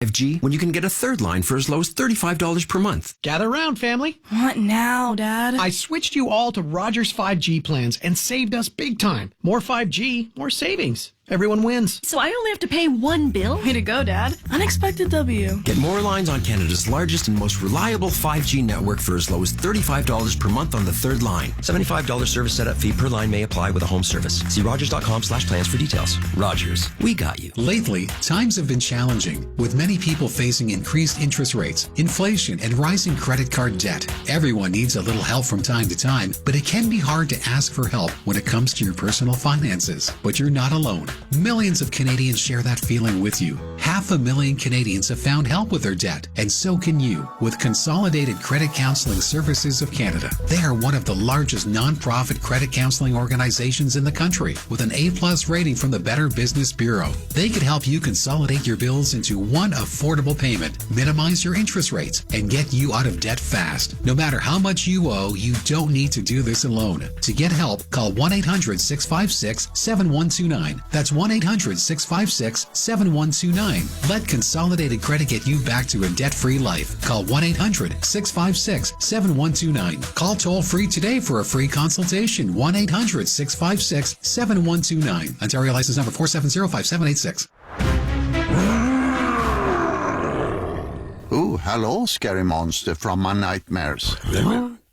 5G when you can get a third line for as low as $35 per month. Gather round, family. What now, Dad? I switched you all to Rogers 5G plans and saved us big time. More 5G, more savings. Everyone wins. So I only have to pay one bill? Way to go, Dad. Unexpected W. Get more lines on Canada's largest and most reliable 5G network for as low as $35 per month on the third line. $75 service setup fee per line may apply with a home service. See rogers.com/plans for details. Rogers, we got you. Lately, times have been challenging, with many people facing increased interest rates, inflation, and rising credit card debt. Everyone needs a little help from time to time, but it can be hard to ask for help when it comes to your personal finances. But you're not alone. Millions of Canadians share that feeling with you. 500,000 Canadians have found help with their debt, and so can you with Consolidated Credit Counseling Services of Canada. They are one of the largest non-profit credit counseling organizations in the country with an A+ rating from the Better Business Bureau. They could help you consolidate your bills into one affordable payment, minimize your interest rates, and get you out of debt fast. No matter how much you owe, you don't need to do this alone. To get help, call 1-800-656-7129. That's 1-800-656-7129. Let Consolidated Credit get you back to a debt-free life. Call 1-800-656-7129. Call toll-free today for a free consultation. 1-800-656-7129. Ontario license number 4705786. Oh, hello, scary monster from my nightmares.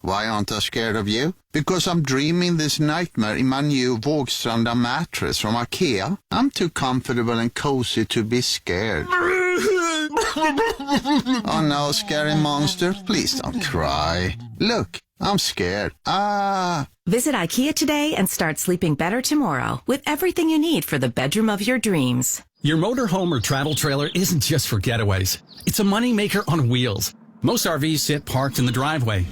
Why aren't I scared of you? Because I'm dreaming this nightmare in my new Vågstranda mattress from IKEA. I'm too comfortable and cozy to be scared. Oh no, scary monster, please don't cry. Look, I'm scared. Visit IKEA today and start sleeping better tomorrow with everything you need for the bedroom of your dreams. Your motorhome or travel trailer isn't just for getaways. It's a moneymaker on wheels. Most RVs sit parked in the driveway.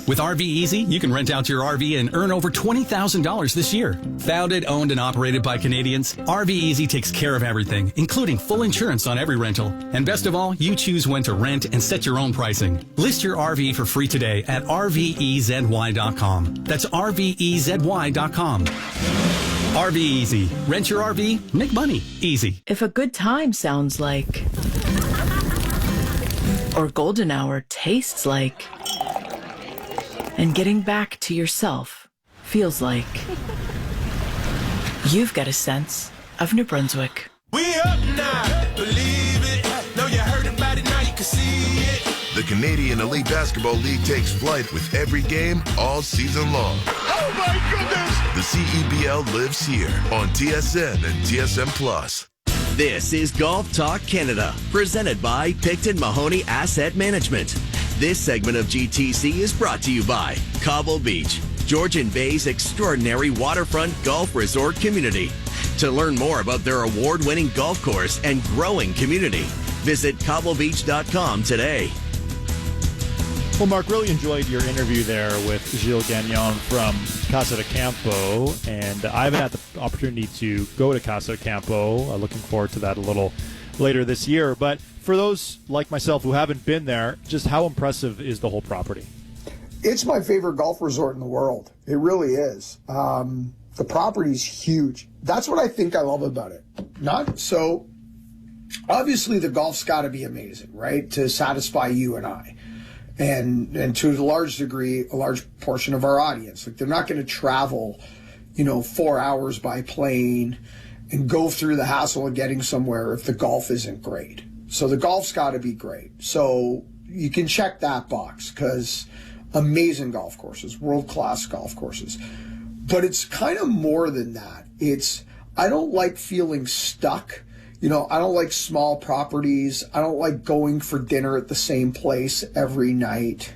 With RV Easy, you can rent out your RV and earn over $20,000 this year. Founded, owned, and operated by Canadians, RV Easy takes care of everything, including full insurance on every rental. And best of all, you choose when to rent and set your own pricing. List your RV for free today at RVEZY.com. That's RVEZY.com. RV Easy. Rent your RV, make money easy. If a good time sounds like, or golden hour tastes like, and getting back to yourself feels like, you've got a sense of New Brunswick. We up now, believe it. Know you heard about it, now you can see it. The Canadian Elite Basketball League takes flight with every game all season long. Oh my goodness! The CEBL lives here on TSN and TSN Plus. This is Golf Talk Canada, presented by Picton Mahoney Asset Management. This segment of GTC is brought to you by Cobble Beach, Georgian Bay's extraordinary waterfront golf resort community. To learn more about their award-winning golf course and growing community, visit cobblebeach.com today. Well, Mark, really enjoyed your interview there with Gilles Gagnon from Casa de Campo, and I haven't had the opportunity to go to Casa de Campo. Looking forward to that a little later this year. But for those like myself who haven't been there, just how impressive is the whole property? It's my favorite golf resort in the world. It really is. The property's huge. That's what I think I love about it. Obviously the golf's got to be amazing, right, to satisfy you and I. And to a large degree, a large portion of our audience. Like, they're not going to travel, 4 hours by plane and go through the hassle of getting somewhere if the golf isn't great. So the golf's got to be great. So you can check that box, because amazing golf courses, world-class golf courses. But it's kind of more than that. I don't like feeling stuck. I don't like small properties. I don't like going for dinner at the same place every night.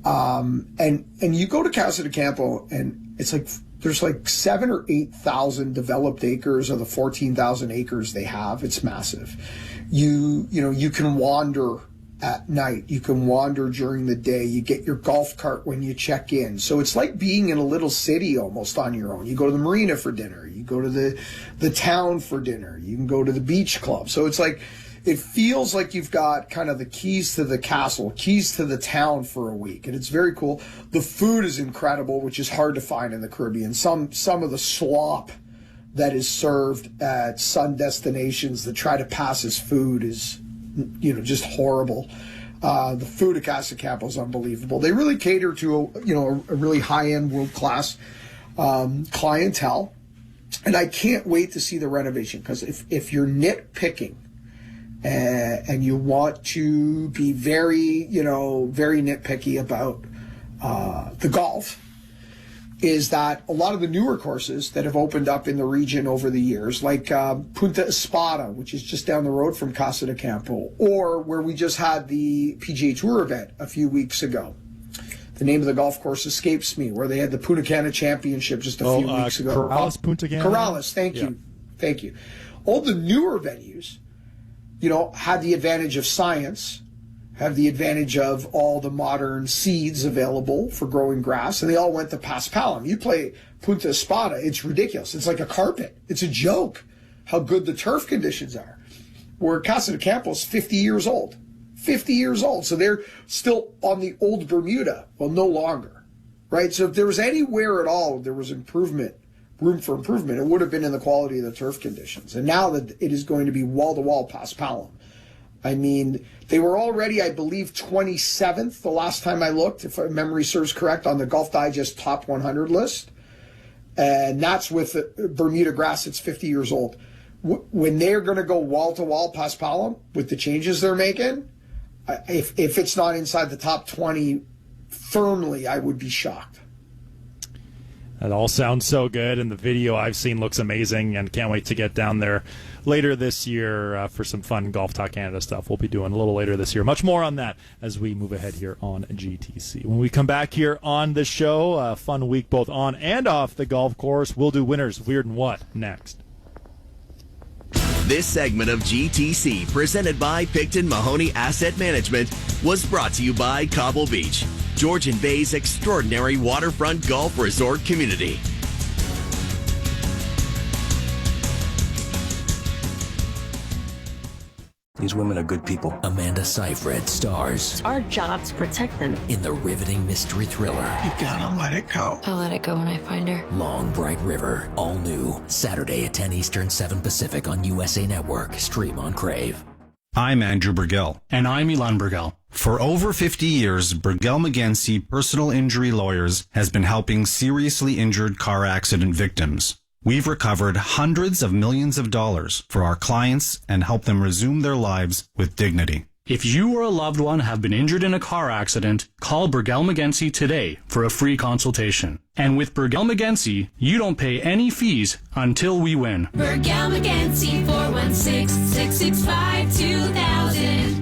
And you go to Casa de Campo, and it's like there's like 7,000 or 8,000 developed acres of the 14,000 acres they have. It's massive. You can wander at night. You can wander during the day. You get your golf cart when you check in. So it's like being in a little city almost on your own. You go to the marina for dinner. You go to the town for dinner. You can go to the beach club. So it's like, it feels like you've got kind of the keys to the castle, keys to the town for a week. And it's very cool. The food is incredible, which is hard to find in the Caribbean. Some of the slop that is served at sun destinations that try to pass as food is just horrible. The food at Casa Campo is unbelievable. They really cater to a really high-end, world-class clientele. And I can't wait to see the renovation, because if you're nitpicking and you want to be very nitpicky about the golf, is that a lot of the newer courses that have opened up in the region over the years, like Punta Espada, which is just down the road from Casa de Campo, or where we just had the PGA Tour event a few weeks ago. The name of the golf course escapes me, where they had the Punta Cana Championship just a few weeks ago. Corrales, Punta Cana? Corrales, thank you. All the newer venues, had the advantage of science, have the advantage of all the modern seeds available for growing grass, and they all went to Paspalum. You play Punta Espada, it's ridiculous. It's like a carpet. It's a joke how good the turf conditions are. Where Casa de Campo is 50 years old. 50 years old. So they're still on the old Bermuda. Well, no longer. Right? So if there was anywhere at all there was room for improvement, it would have been in the quality of the turf conditions. And now that it is going to be wall-to-wall Paspalum. I mean, they were already, I believe, 27th the last time I looked, if my memory serves correct, on the Golf Digest Top 100 list. And that's with Bermuda grass that's 50 years old. When they're going to go wall-to-wall Paspalum with the changes they're making, if it's not inside the top 20 firmly, I would be shocked. That all sounds so good, and the video I've seen looks amazing, and can't wait to get down there later this year for some fun Golf Talk Canada stuff we'll be doing a little later this year. Much more on that as we move ahead here on GTC. When we come back here on the show, a fun week both on and off the golf course. We'll do Winners, Weird, and What next. This segment of GTC, presented by Picton Mahoney Asset Management, was brought to you by Cobble Beach, Georgian Bay's extraordinary waterfront golf resort community. These women are good people. Amanda Seyfried stars It's our job to protect them. in the riveting mystery thriller. You gotta let it go. I'll let it go when I find her. Long Bright River. All new. Saturday at 10 Eastern, 7 Pacific on USA Network. Stream on Crave. I'm Andrew Burgell. And I'm Elon Burgell. For over 50 years, Burgell McGinsey Personal Injury Lawyers has been helping seriously injured car accident victims. We've recovered hundreds of millions of dollars for our clients and helped them resume their lives with dignity. If you or a loved one have been injured in a car accident, call Burgell McGinsey today for a free consultation. And with Burgell McGinsey, you don't pay any fees until we win. Burgell McGinsey 416-665-2000.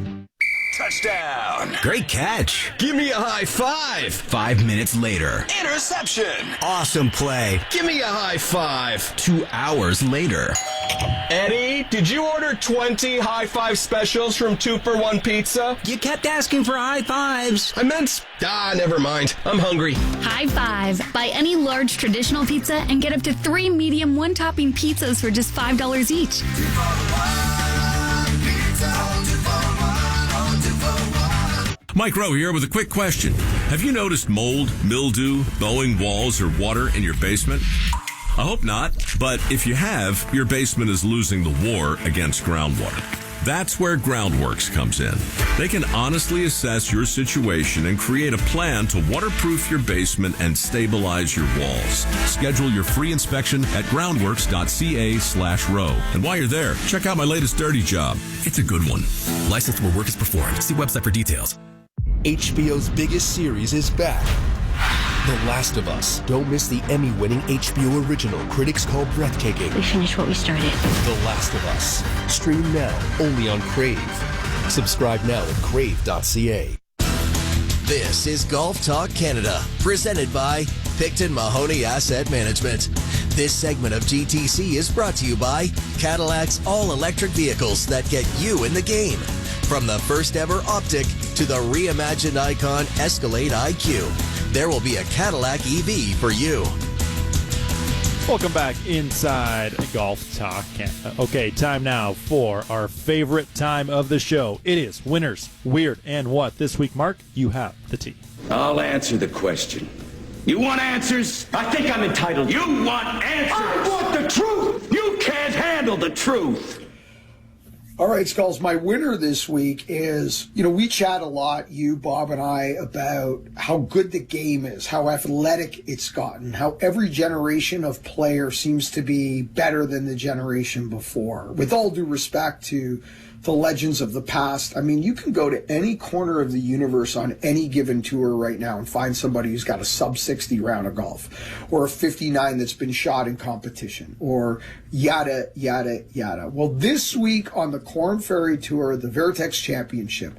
Touchdown! Great catch. Give me a high five. 5 minutes later. Interception. Awesome play. Give me a high five. 2 hours later. Eddie, did you order 20 high five specials from 2 for $1 pizza? You kept asking for high fives. I meant... never mind. I'm hungry. High five. Buy any large traditional pizza and get up to 3 medium one-topping pizzas for just $5 each. Mike Rowe here with a quick question. Have you noticed mold, mildew, bowing walls, or water in your basement? I hope not, but if you have, your basement is losing the war against groundwater. That's where Groundworks comes in. They can honestly assess your situation and create a plan to waterproof your basement and stabilize your walls. Schedule your free inspection at groundworks.ca/row. And while you're there, check out my latest dirty job. It's a good one. Licensed where work is performed. See website for details. HBO's biggest series is back. The Last of Us. Don't miss the Emmy-winning HBO original critics call breathtaking. We finished what we started. The Last of Us. Stream now, only on Crave. Subscribe now at crave.ca. This is Golf Talk Canada, presented by Picton Mahoney Asset Management. This segment of GTC is brought to you by Cadillac's all-electric vehicles that get you in the game. From the first ever Optic to the reimagined icon Escalade IQ, there will be a Cadillac EV for you. Welcome back inside Golf Talk Canada. Okay, time now for our favorite time of the show. It is Winners, Weird, and What. This week, Mark, you have the tea. I'll answer the question. You want answers? I think I'm entitled. You want answers? I want the truth! You can't handle the truth! All right, Skulls, my winner this week is, we chat a lot, you, Bob, and I, about how good the game is, how athletic it's gotten, how every generation of player seems to be better than the generation before. With all due respect to the legends of the past, I mean, you can go to any corner of the universe on any given tour right now and find somebody who's got a sub-60 round of golf, or a 59 that's been shot in competition, or yada, yada, yada. Well, this week on the Corn Ferry Tour, the Veritex Championship,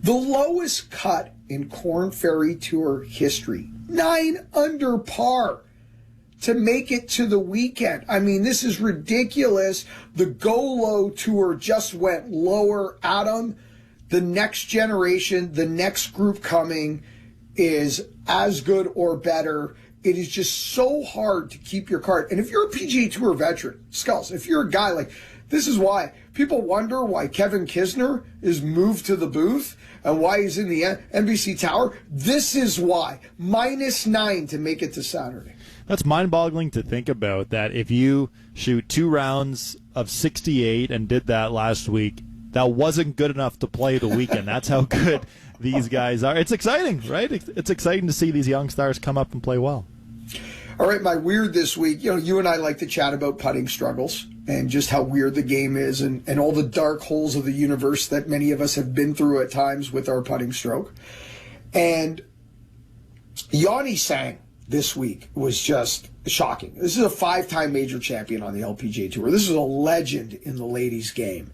the lowest cut in Corn Ferry Tour history, 9 under par, to make it to the weekend. I mean, this is ridiculous. The Go Low Tour just went lower. Adam, the next generation, the next group coming is as good or better. It is just so hard to keep your card. And if you're a PGA Tour veteran, Skulls, if you're a guy like, this is why people wonder why Kevin Kisner is moved to the booth and why he's in the NBC Tower. This is why. -9 to make it to Saturday. That's mind-boggling to think about, that if you shoot 2 rounds of 68 and did that last week, that wasn't good enough to play the weekend. That's how good these guys are. It's exciting, right? It's exciting to see these young stars come up and play well. All right, my weird this week, you and I like to chat about putting struggles and just how weird the game is and all the dark holes of the universe that many of us have been through at times with our putting stroke. And Yanni Sang this week was just shocking. This is a 5-time major champion on the LPGA Tour. This is a legend in the ladies' game.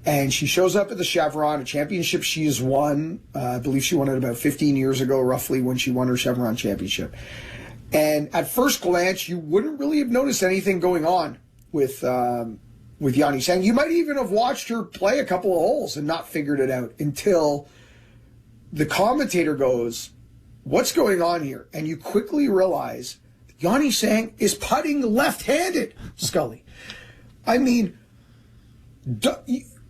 And she shows up at the Chevron, a championship she has won. I believe she won it about 15 years ago, roughly, when she won her Chevron championship. And at first glance, you wouldn't really have noticed anything going on with Yanni Sang. You might even have watched her play a couple of holes and not figured it out until the commentator goes, "What's going on here?" And you quickly realize Yanni Sang is putting left-handed, Scully. I mean,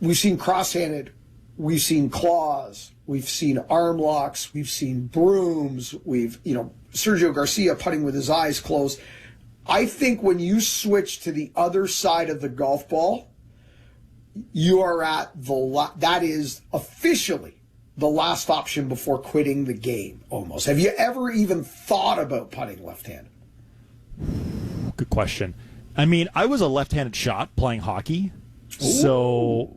we've seen cross-handed, we've seen claws, we've seen arm locks, we've seen brooms, Sergio Garcia putting with his eyes closed. I think when you switch to the other side of the golf ball, you are at that is officially the last option before quitting the game, almost. Have you ever even thought about putting left-handed? Good question. I mean, I was a left-handed shot playing hockey, so,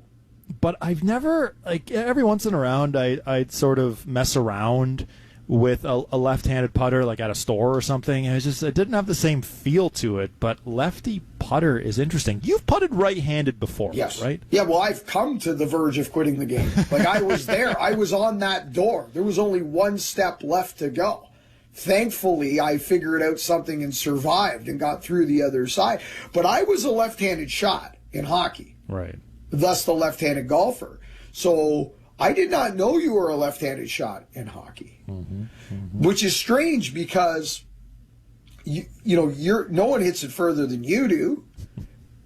but I've never, every once in a round, I'd sort of mess around with a left-handed putter, like at a store or something, and it didn't have the same feel to it, but lefty putter is interesting. You've putted right-handed before, yes, right? Yeah, well, I've come to the verge of quitting the game. I was there. I was on that door. There was only one step left to go. Thankfully, I figured out something and survived and got through the other side. But I was a left-handed shot in hockey. Right. Thus the left-handed golfer. So I did not know you were a left-handed shot in hockey, which is strange because no one hits it further than you do.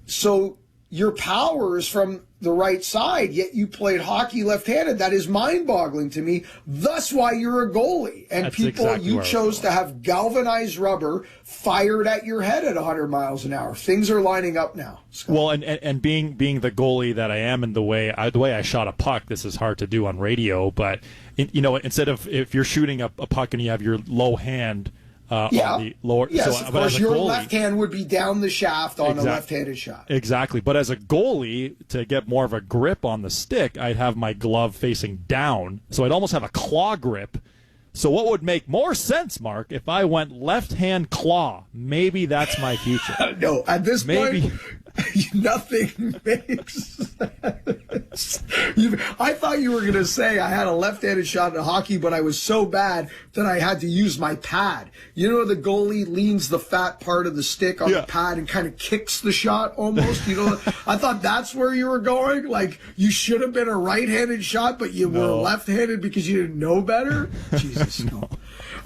So your power is from the right side, yet you played hockey left-handed. That is mind-boggling to me. Thus why you're a goalie. And That's people, exactly you chose to have galvanized rubber fired at your head at 100 miles an hour. Things are lining up now, Scott. Well, and being the goalie that I am, and the way I shot a puck, this is hard to do on radio, but instead of, if you're shooting a puck and you have your low hand on the lower, yes, so, of but course, as a your goalie, left hand would be down the shaft on a left-handed shot. Exactly, but as a goalie, to get more of a grip on the stick, I'd have my glove facing down, so I'd almost have a claw grip. So what would make more sense, Mark, if I went left-hand claw? Maybe that's my future. No, at this point, nothing makes sense. I thought you were going to say I had a left-handed shot in hockey, but I was so bad that I had to use my pad. You know, the goalie leans the fat part of the stick on the pad and kind of kicks the shot almost. I thought that's where you were going. Like, you should have been a right-handed shot, but you were left-handed because you didn't know better. Jesus, no.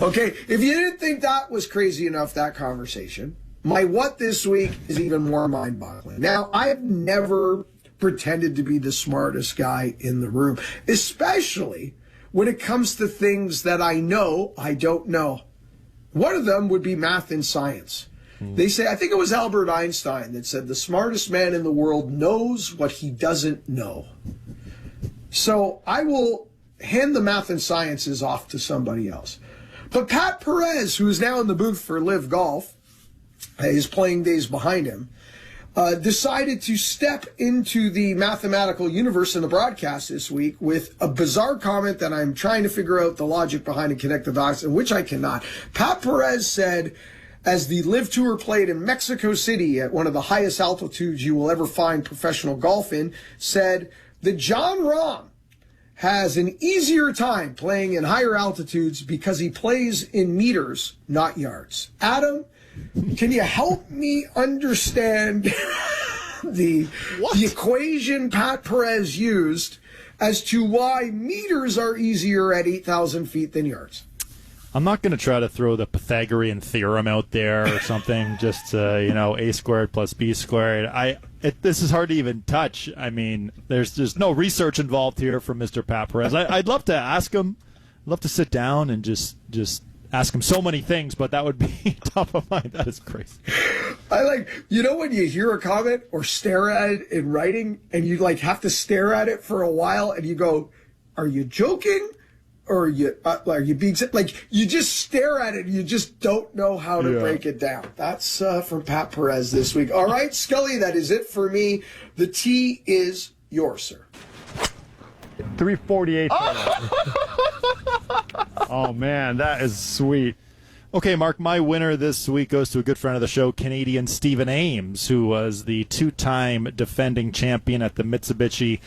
Okay, if you didn't think that was crazy enough, that conversation, my what this week is even more mind-boggling. Now, I've never pretended to be the smartest guy in the room, especially when it comes to things that I know I don't know. One of them would be math and science. They say, I think it was Albert Einstein that said, the smartest man in the world knows what he doesn't know. So I will hand the math and sciences off to somebody else. But Pat Perez, who is now in the booth for Live Golf, his playing days behind him, decided to step into the mathematical universe in the broadcast this week with a bizarre comment that I'm trying to figure out the logic behind and connect the dots, in which I cannot. Pat Perez said, as the Live Tour played in Mexico City at one of the highest altitudes you will ever find professional golf in, said that John Rahm has an easier time playing in higher altitudes because he plays in meters, not yards. Adam, can you help me understand the equation Pat Perez used as to why meters are easier at 8,000 feet than yards? I'm not going to try to throw the Pythagorean theorem out there or something, just, a squared plus b squared. This is hard to even touch. I mean, there's no research involved here from Mr. Pat Perez. I'd love to ask him. I'd love to sit down and just ask him so many things, but that would be top of mind. That is crazy. When you hear a comment or stare at it in writing and you have to stare at it for a while and you go, are you joking? Or are you being you just stare at it and you just don't know how to break it down. That's from Pat Perez this week. All right, Scully, that is it for me. The tee is yours, sir. 348. Oh, man, that is sweet. Okay, Mark, my winner this week goes to a good friend of the show, Canadian Stephen Ames, who was the two-time defending champion at the Mitsubishi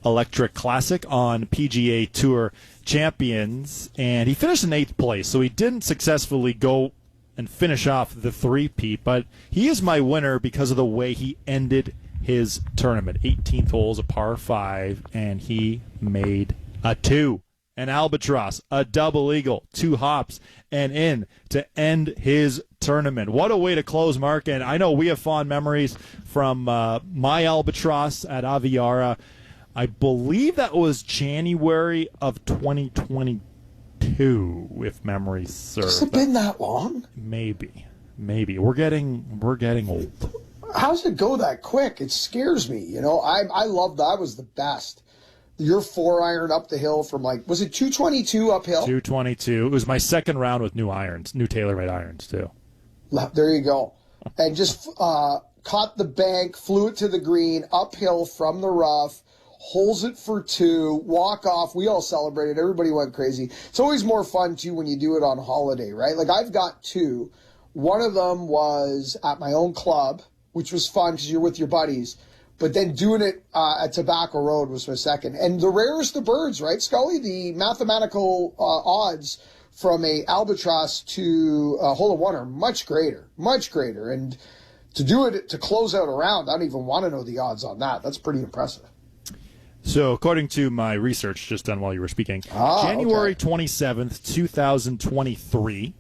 Electric Classic on PGA Tour Champions, and he finished in 8th place, so he didn't successfully go and finish off the three-peat, but he is my winner because of the way he ended his tournament. 18th holes, a par 5, and he made a 2, an albatross, a double eagle, 2 hops, and in to end his tournament. What a way to close, Mark, and I know we have fond memories from my albatross at Aviara. I believe that was January of 2022, if memory serves. Has it been that long? Maybe. We're getting old. How's it go that quick? It scares me. I love that. Was the best. Your 4-iron up the hill from was it 222 uphill? 222. It was my second round with new irons, new TaylorMade irons too. There you go. And just caught the bank, flew it to the green, uphill from the rough. Holds it for 2, walk off. We all celebrated. Everybody went crazy. It's always more fun, too, when you do it on holiday, right? I've got 2. One of them was at my own club, which was fun because you're with your buddies. But then doing it at Tobacco Road was my second. And the rarest of birds, right, Scully? The mathematical odds from a albatross to a hole-in-one are much greater. And to do it, to close out a round, I don't even want to know the odds on that. That's pretty impressive. So, according to my research just done while you were speaking, January 27th, 2023.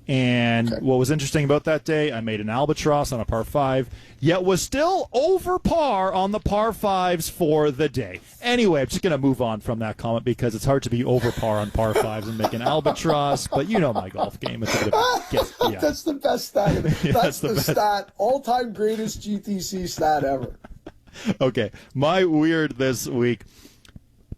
And what was interesting about that day, I made an albatross on a par 5, yet was still over par on the par 5s for the day. Anyway, I'm just going to move on from that comment because it's hard to be over par on par 5s and make an albatross, but you know my golf game. It's a bit of a That's the best stat. That's the stat. All-time greatest GTC stat ever. Okay, my weird this week.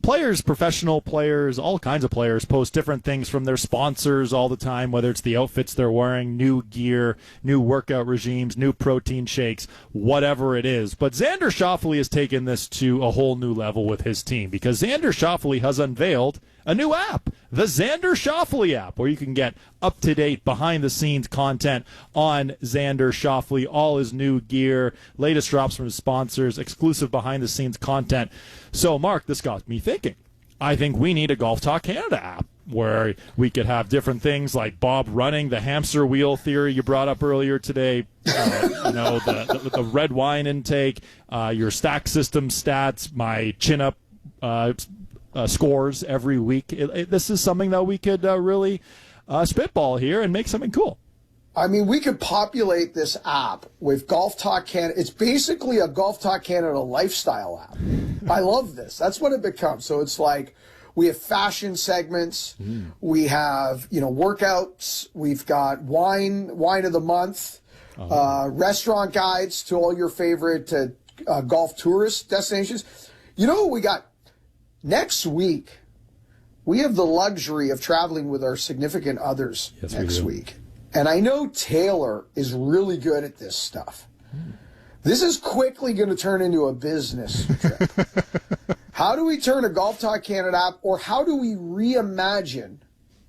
Players, professional players, all kinds of players post different things from their sponsors all the time, whether it's the outfits they're wearing, new gear, new workout regimes, new protein shakes, whatever it is. But Xander Schauffele has taken this to a whole new level with his team because Xander Schauffele has unveiled a new app, the Xander Schauffele app, where you can get up-to-date, behind-the-scenes content on Xander Schauffele, all his new gear, latest drops from his sponsors, exclusive behind-the-scenes content. So, Mark, this got me thinking. I think we need a Golf Talk Canada app where we could have different things like Bob running, the hamster wheel theory you brought up earlier today, the red wine intake, your stack system stats, my chin-up scores every week. This is something that we could really spitball here and make something cool. I mean, we could populate this app with Golf Talk Canada. It's basically a Golf Talk Canada lifestyle app. I love this. That's what it becomes. So it's we have fashion segments. We have, workouts. We've got wine of the month. restaurant guides to all your favorite golf tourist destinations. You know what we got? Next week, we have the luxury of traveling with our significant others next week. And I know Taylor is really good at this stuff. This is quickly going to turn into a business trip. How do we turn a Golf Talk Canada app, or how do we reimagine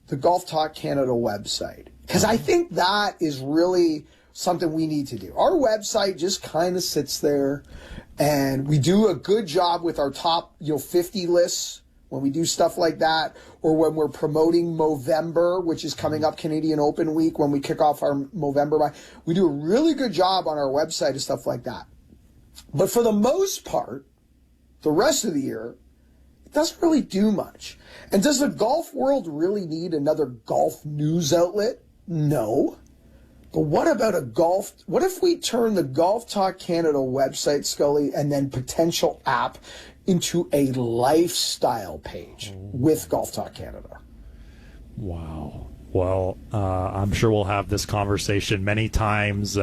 the Golf Talk Canada website? Because I think that is really something we need to do. Our website just kind of sits there, and we do a good job with our top 50 lists when we do stuff like that, or when we're promoting Movember, which is coming up, Canadian Open week, when we kick off our Movember. We do a really good job on our website and stuff like that. But for the most part, the rest of the year, it doesn't really do much. And does the golf world really need another golf news outlet? No. But what about what if we turn the Golf Talk Canada website, Scully, and then potential app into a lifestyle page with Golf Talk Canada? Wow. Well, I'm sure we'll have this conversation many times.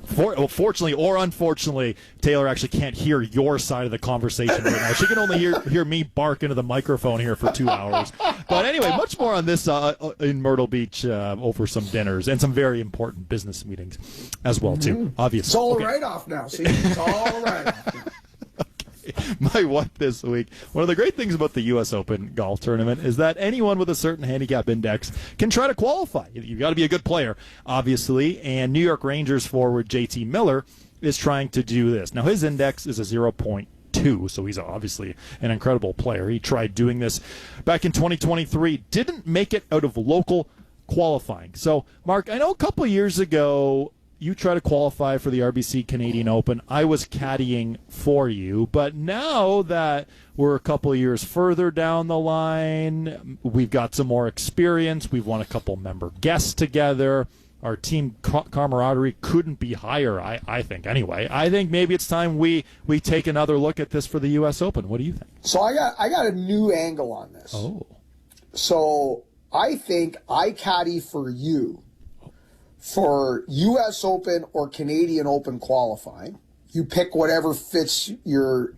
Fortunately or unfortunately, Taylor actually can't hear your side of the conversation right now. She can only hear me bark into the microphone here for 2 hours. But anyway, much more on this in Myrtle Beach over some dinners and some very important business meetings as well, too, obviously. It's all a write-off now. See, it's all a write-off now. My what this week? One of the great things about the U.S. Open golf tournament is that anyone with a certain handicap index can try to qualify. You've got to be a good player, obviously, and New York Rangers forward JT Miller is trying to do this. Now, his index is a 0.2, so he's obviously an incredible player. He tried doing this back in 2023, didn't make it out of local qualifying. So, Mark, I know a couple of years ago you tried to qualify for the RBC Canadian Open. I was caddying for you. But now that we're a couple of years further down the line, we've got some more experience. We've won a couple member guests together. Our team camaraderie couldn't be higher, I think. Anyway, I think maybe it's time we take another look at this for the U.S. Open. What do you think? So I got a new angle on this. Oh. So I think I caddy for you for U.S. Open or Canadian Open qualifying. You pick whatever fits your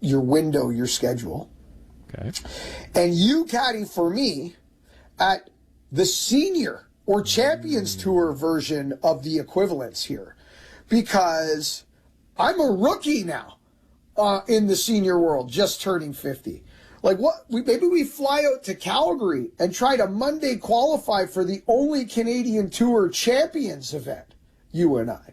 window, your schedule. Okay. And you caddy for me at the senior or Champions Tour version of the equivalents here, because I'm a rookie now in the senior world, just turning 50. Like maybe we fly out to Calgary and try to Monday qualify for the only Canadian Tour Champions event, you and I.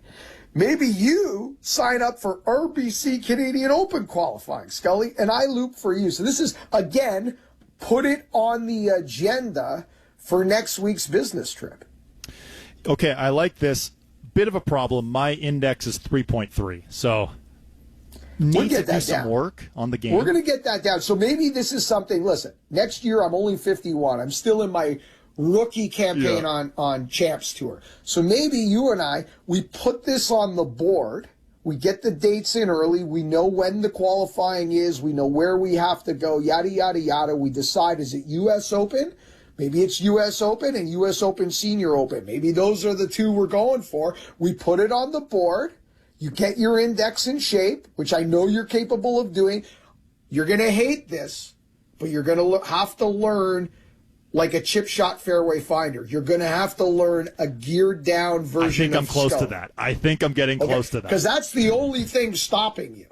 Maybe you sign up for RBC Canadian Open qualifying, Scully, and I loop for you. So this is, again, put it on the agenda for next week's business trip. Okay, I like this. Bit of a problem. My index is 3.3, so need to do some work on the game. We're going to get that down. So maybe this is something, listen, next year I'm only 51. I'm still in my rookie campaign on Champs Tour. So maybe you and I, we put this on the board. We get the dates in early. We know when the qualifying is. We know where we have to go, yada, yada, yada. We decide, is it U.S. Open? Maybe it's U.S. Open and U.S. Open Senior Open. Maybe those are the two we're going for. We put it on the board. You get your index in shape, which I know you're capable of doing. You're going to hate this, but you're going to have to learn like a chip shot fairway finder. You're going to have to learn a geared down version of I think I'm close scope. to that. I think I'm getting close to that. Because that's the only thing stopping you,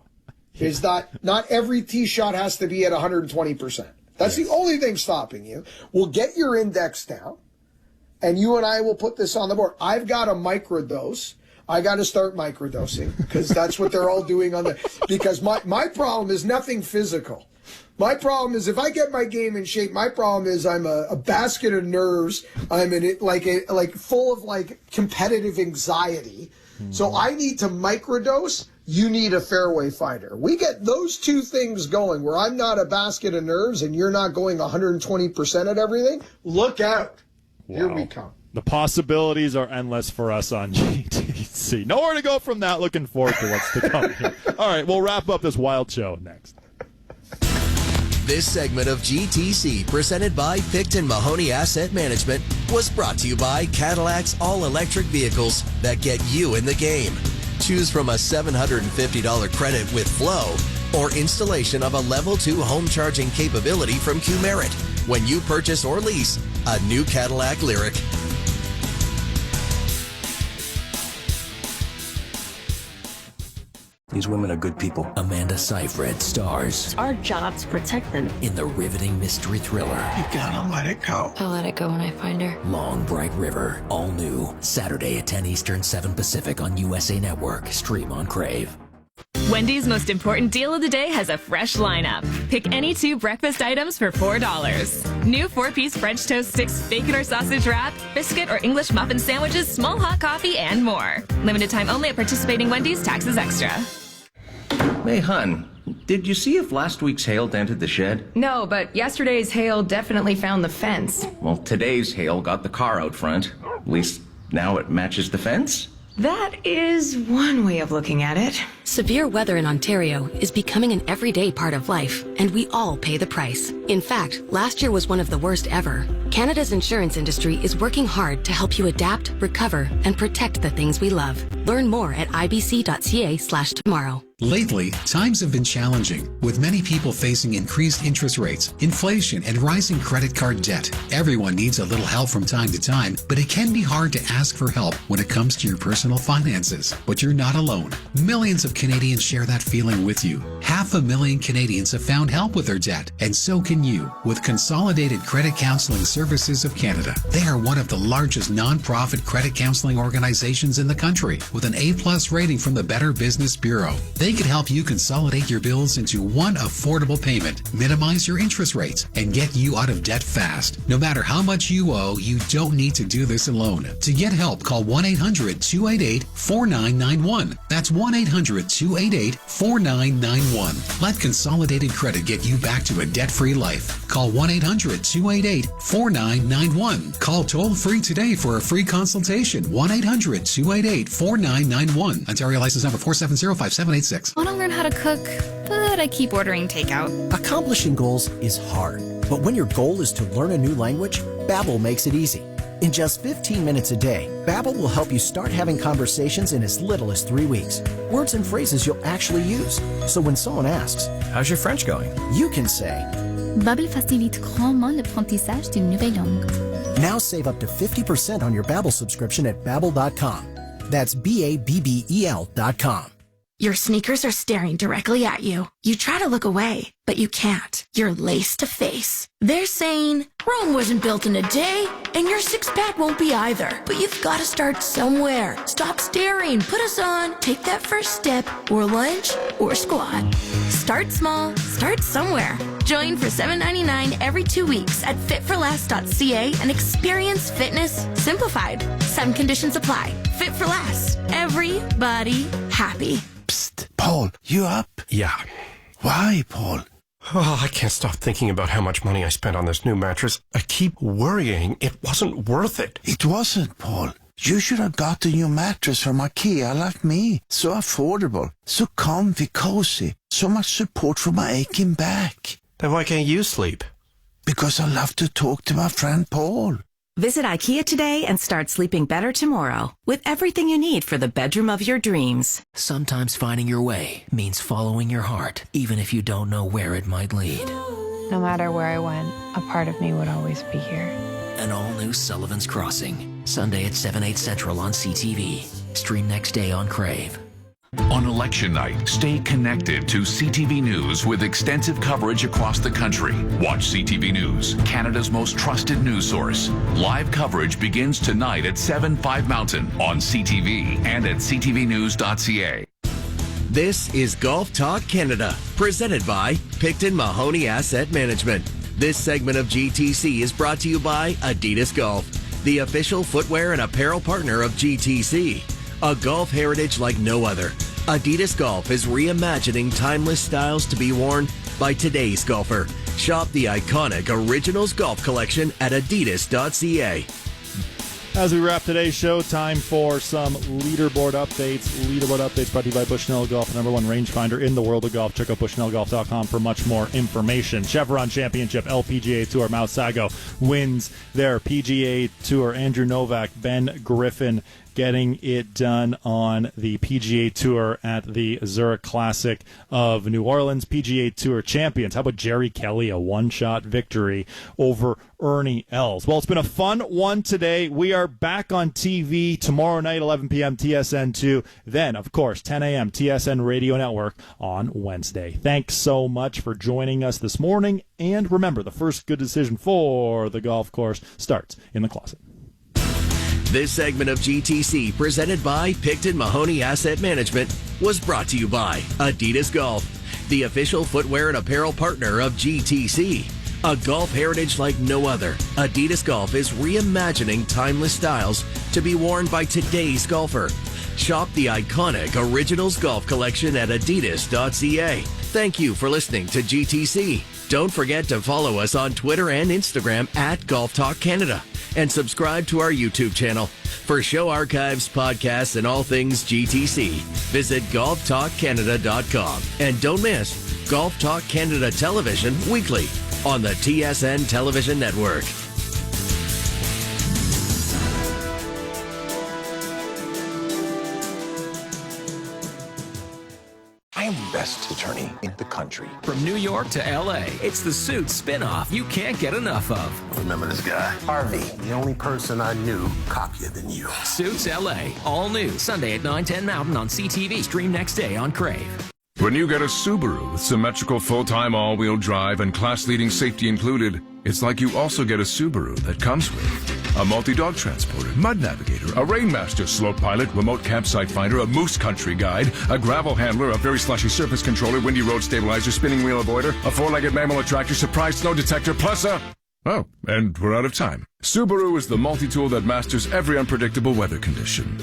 is that not every tee shot has to be at 120%. That's the only thing stopping you. We'll get your index down, and you and I will put this on the board. I've got a microdose. I got to start microdosing, because that's what they're all doing on the. Because my problem is nothing physical. My problem is if I get my game in shape. My problem is I'm a basket of nerves. I'm in it like full of like competitive anxiety. So I need to microdose. You need a fairway finder. We get those two things going where I'm not a basket of nerves and you're not going 120% at everything. Look out. Wow. Here we come. The possibilities are endless for us on GTC. Nowhere to go from that. Looking forward to what's to come here. All right, we'll wrap up this wild show next. This segment of GTC, presented by Picton Mahoney Asset Management, was brought to you by Cadillac's all-electric vehicles that get you in the game. Choose from a $750 credit with Flow or installation of a Level 2 home charging capability from Q-Merit when you purchase or lease a new Cadillac Lyriq. These women are good people. Amanda Seyfried stars It's our job to protect them. in the riveting mystery thriller. You gotta let it go. I'll let it go when I find her. Long Bright River. All new. Saturday at 10 Eastern, 7 Pacific on USA Network. Stream on Crave. Wendy's most important deal of the day has a fresh lineup. Pick any 2 breakfast items for $4. New 4-piece French toast sticks, bacon or sausage wrap, biscuit or English muffin sandwiches, small hot coffee, and more. Limited time only at participating Wendy's. Taxes extra. Hey, hun, did you see if last week's hail dented the shed? No, but yesterday's hail definitely found the fence. Well, today's hail got the car out front. At least now it matches the fence. That is one way of looking at it. Severe weather in Ontario is becoming an everyday part of life, and we all pay the price. In fact, last year was one of the worst ever. Canada's insurance industry is working hard to help you adapt, recover, and protect the things we love. Learn more at ibc.ca/tomorrow. Lately, times have been challenging, with many people facing increased interest rates, inflation, and rising credit card debt. Everyone needs a little help from time to time, but it can be hard to ask for help when it comes to your personal finances. But you're not alone. Millions of Canadians share that feeling with you. 500,000 Canadians have found help with their debt, and so can you with Consolidated Credit Counseling Services of Canada. They are one of the largest non-profit credit counseling organizations in the country, with an A+ rating from the Better Business Bureau. They can help you consolidate your bills into one affordable payment, minimize your interest rates, and get you out of debt fast. No matter how much you owe, you don't need to do this alone. To get help, call 1-800-288-4991. That's 1-800-288-4991. Let Consolidated Credit get you back to a debt-free life. Call 1-800-288-4991. Call toll-free today for a free consultation. 1-800-288-4991. Ontario license number 4705786. I want to learn how to cook, but I keep ordering takeout. Accomplishing goals is hard, but when your goal is to learn a new language, Babbel makes it easy. In just 15 minutes a day, Babbel will help you start having conversations in as little as 3 weeks. Words and phrases you'll actually use. So when someone asks, "How's your French going?" you can say, Babbel facilite grandement l'apprentissage d'une nouvelle langue. Now save up to 50% on your Babbel subscription at Babbel.com. That's Babbel.com. Your sneakers are staring directly at you. You try to look away, but you can't. You're lace to face. They're saying, Rome wasn't built in a day, and your six-pack won't be either. But you've got to start somewhere. Stop staring. Put us on. Take that first step, or lunge, or squat. Start small. Start somewhere. Join for $7.99 every 2 weeks at fitforless.ca and experience fitness simplified. Some conditions apply. Fit for Less. Everybody happy. Psst, Paul, you up? Yeah. Why, Paul? Oh, I can't stop thinking about how much money I spent on this new mattress. I keep worrying it wasn't worth it. It wasn't, Paul. You should have got a new mattress from IKEA like me. So affordable, so comfy, cozy, so much support for my aching back. Then why can't you sleep? Because I love to talk to my friend Paul. Visit IKEA today and start sleeping better tomorrow with everything you need for the bedroom of your dreams. Sometimes finding your way means following your heart, even if you don't know where it might lead. No matter where I went, a part of me would always be here. An all-new Sullivan's Crossing, Sunday at 7/8 Central on CTV. Stream next day on Crave. On election night, stay connected to CTV News with extensive coverage across the country. Watch CTV News, Canada's most trusted news source. Live coverage begins tonight at 7/5 Mountain on CTV and at ctvnews.ca. This is Golf Talk Canada, presented by Picton Mahoney Asset Management. This segment of GTC is brought to you by Adidas Golf, the official footwear and apparel partner of GTC. A golf heritage like no other, Adidas Golf is reimagining timeless styles to be worn by today's golfer. Shop the iconic Originals Golf Collection at adidas.ca. As we wrap today's show, time for some leaderboard updates. Leaderboard updates brought to you by Bushnell Golf, #1 rangefinder in the world of golf. Check out bushnellgolf.com for much more information. Chevron Championship, LPGA Tour, Mount Sago wins their PGA Tour. Andrew Novak, Ben Griffin getting it done on the PGA Tour at the Zurich Classic of New Orleans. PGA Tour champions. How about Jerry Kelly, a one-shot victory over Ernie Els? Well, it's been a fun one today. We are back on TV tomorrow night, 11 p.m. TSN2. Then, of course, 10 a.m. TSN Radio Network on Wednesday. Thanks so much for joining us this morning. And remember, the first good decision for the golf course starts in the closet. This segment of GTC, presented by Picton Mahoney Asset Management, was brought to you by Adidas Golf, the official footwear and apparel partner of GTC. A golf heritage like no other, Adidas Golf is reimagining timeless styles to be worn by today's golfer. Shop the iconic Originals Golf Collection at adidas.ca. Thank you for listening to GTC. Don't forget to follow us on Twitter and Instagram at Golf Talk Canada. And subscribe to our YouTube channel. For show archives, podcasts, and all things GTC, visit golftalkcanada.com. And don't miss Golf Talk Canada Television weekly on the TSN Television Network. I am the best attorney in the country. From New York to L.A., it's the Suits spinoff you can't get enough of. Remember this guy? Harvey, the only person I knew cockier than you. Suits L.A., all new, Sunday at 9/10 Mountain on CTV. Stream next day on Crave. When you get a Subaru with symmetrical full-time all-wheel drive and class-leading safety included, it's like you also get a Subaru that comes with a multi-dog transporter, mud navigator, a Rainmaster slope pilot, remote campsite finder, a moose country guide, a gravel handler, a very slushy surface controller, windy road stabilizer, spinning wheel avoider, a four-legged mammal attractor, surprise snow detector, plus a... Oh, and we're out of time. Subaru is the multi-tool that masters every unpredictable weather condition.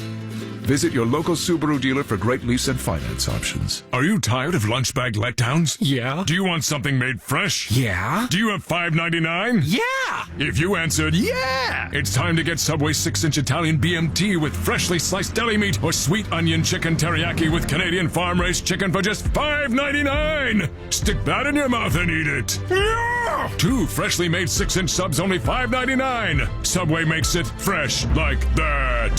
Visit your local Subaru dealer for great lease and finance options. Are you tired of lunch bag letdowns? Yeah. Do you want something made fresh? Yeah. Do you have $5.99? Yeah. If you answered yeah, it's time to get Subway 6-inch Italian BMT with freshly sliced deli meat or sweet onion chicken teriyaki with Canadian farm-raised chicken for just $5.99. Stick that in your mouth and eat it. Yeah. 2 freshly made 6-inch subs, only $5.99. Subway makes it fresh like that.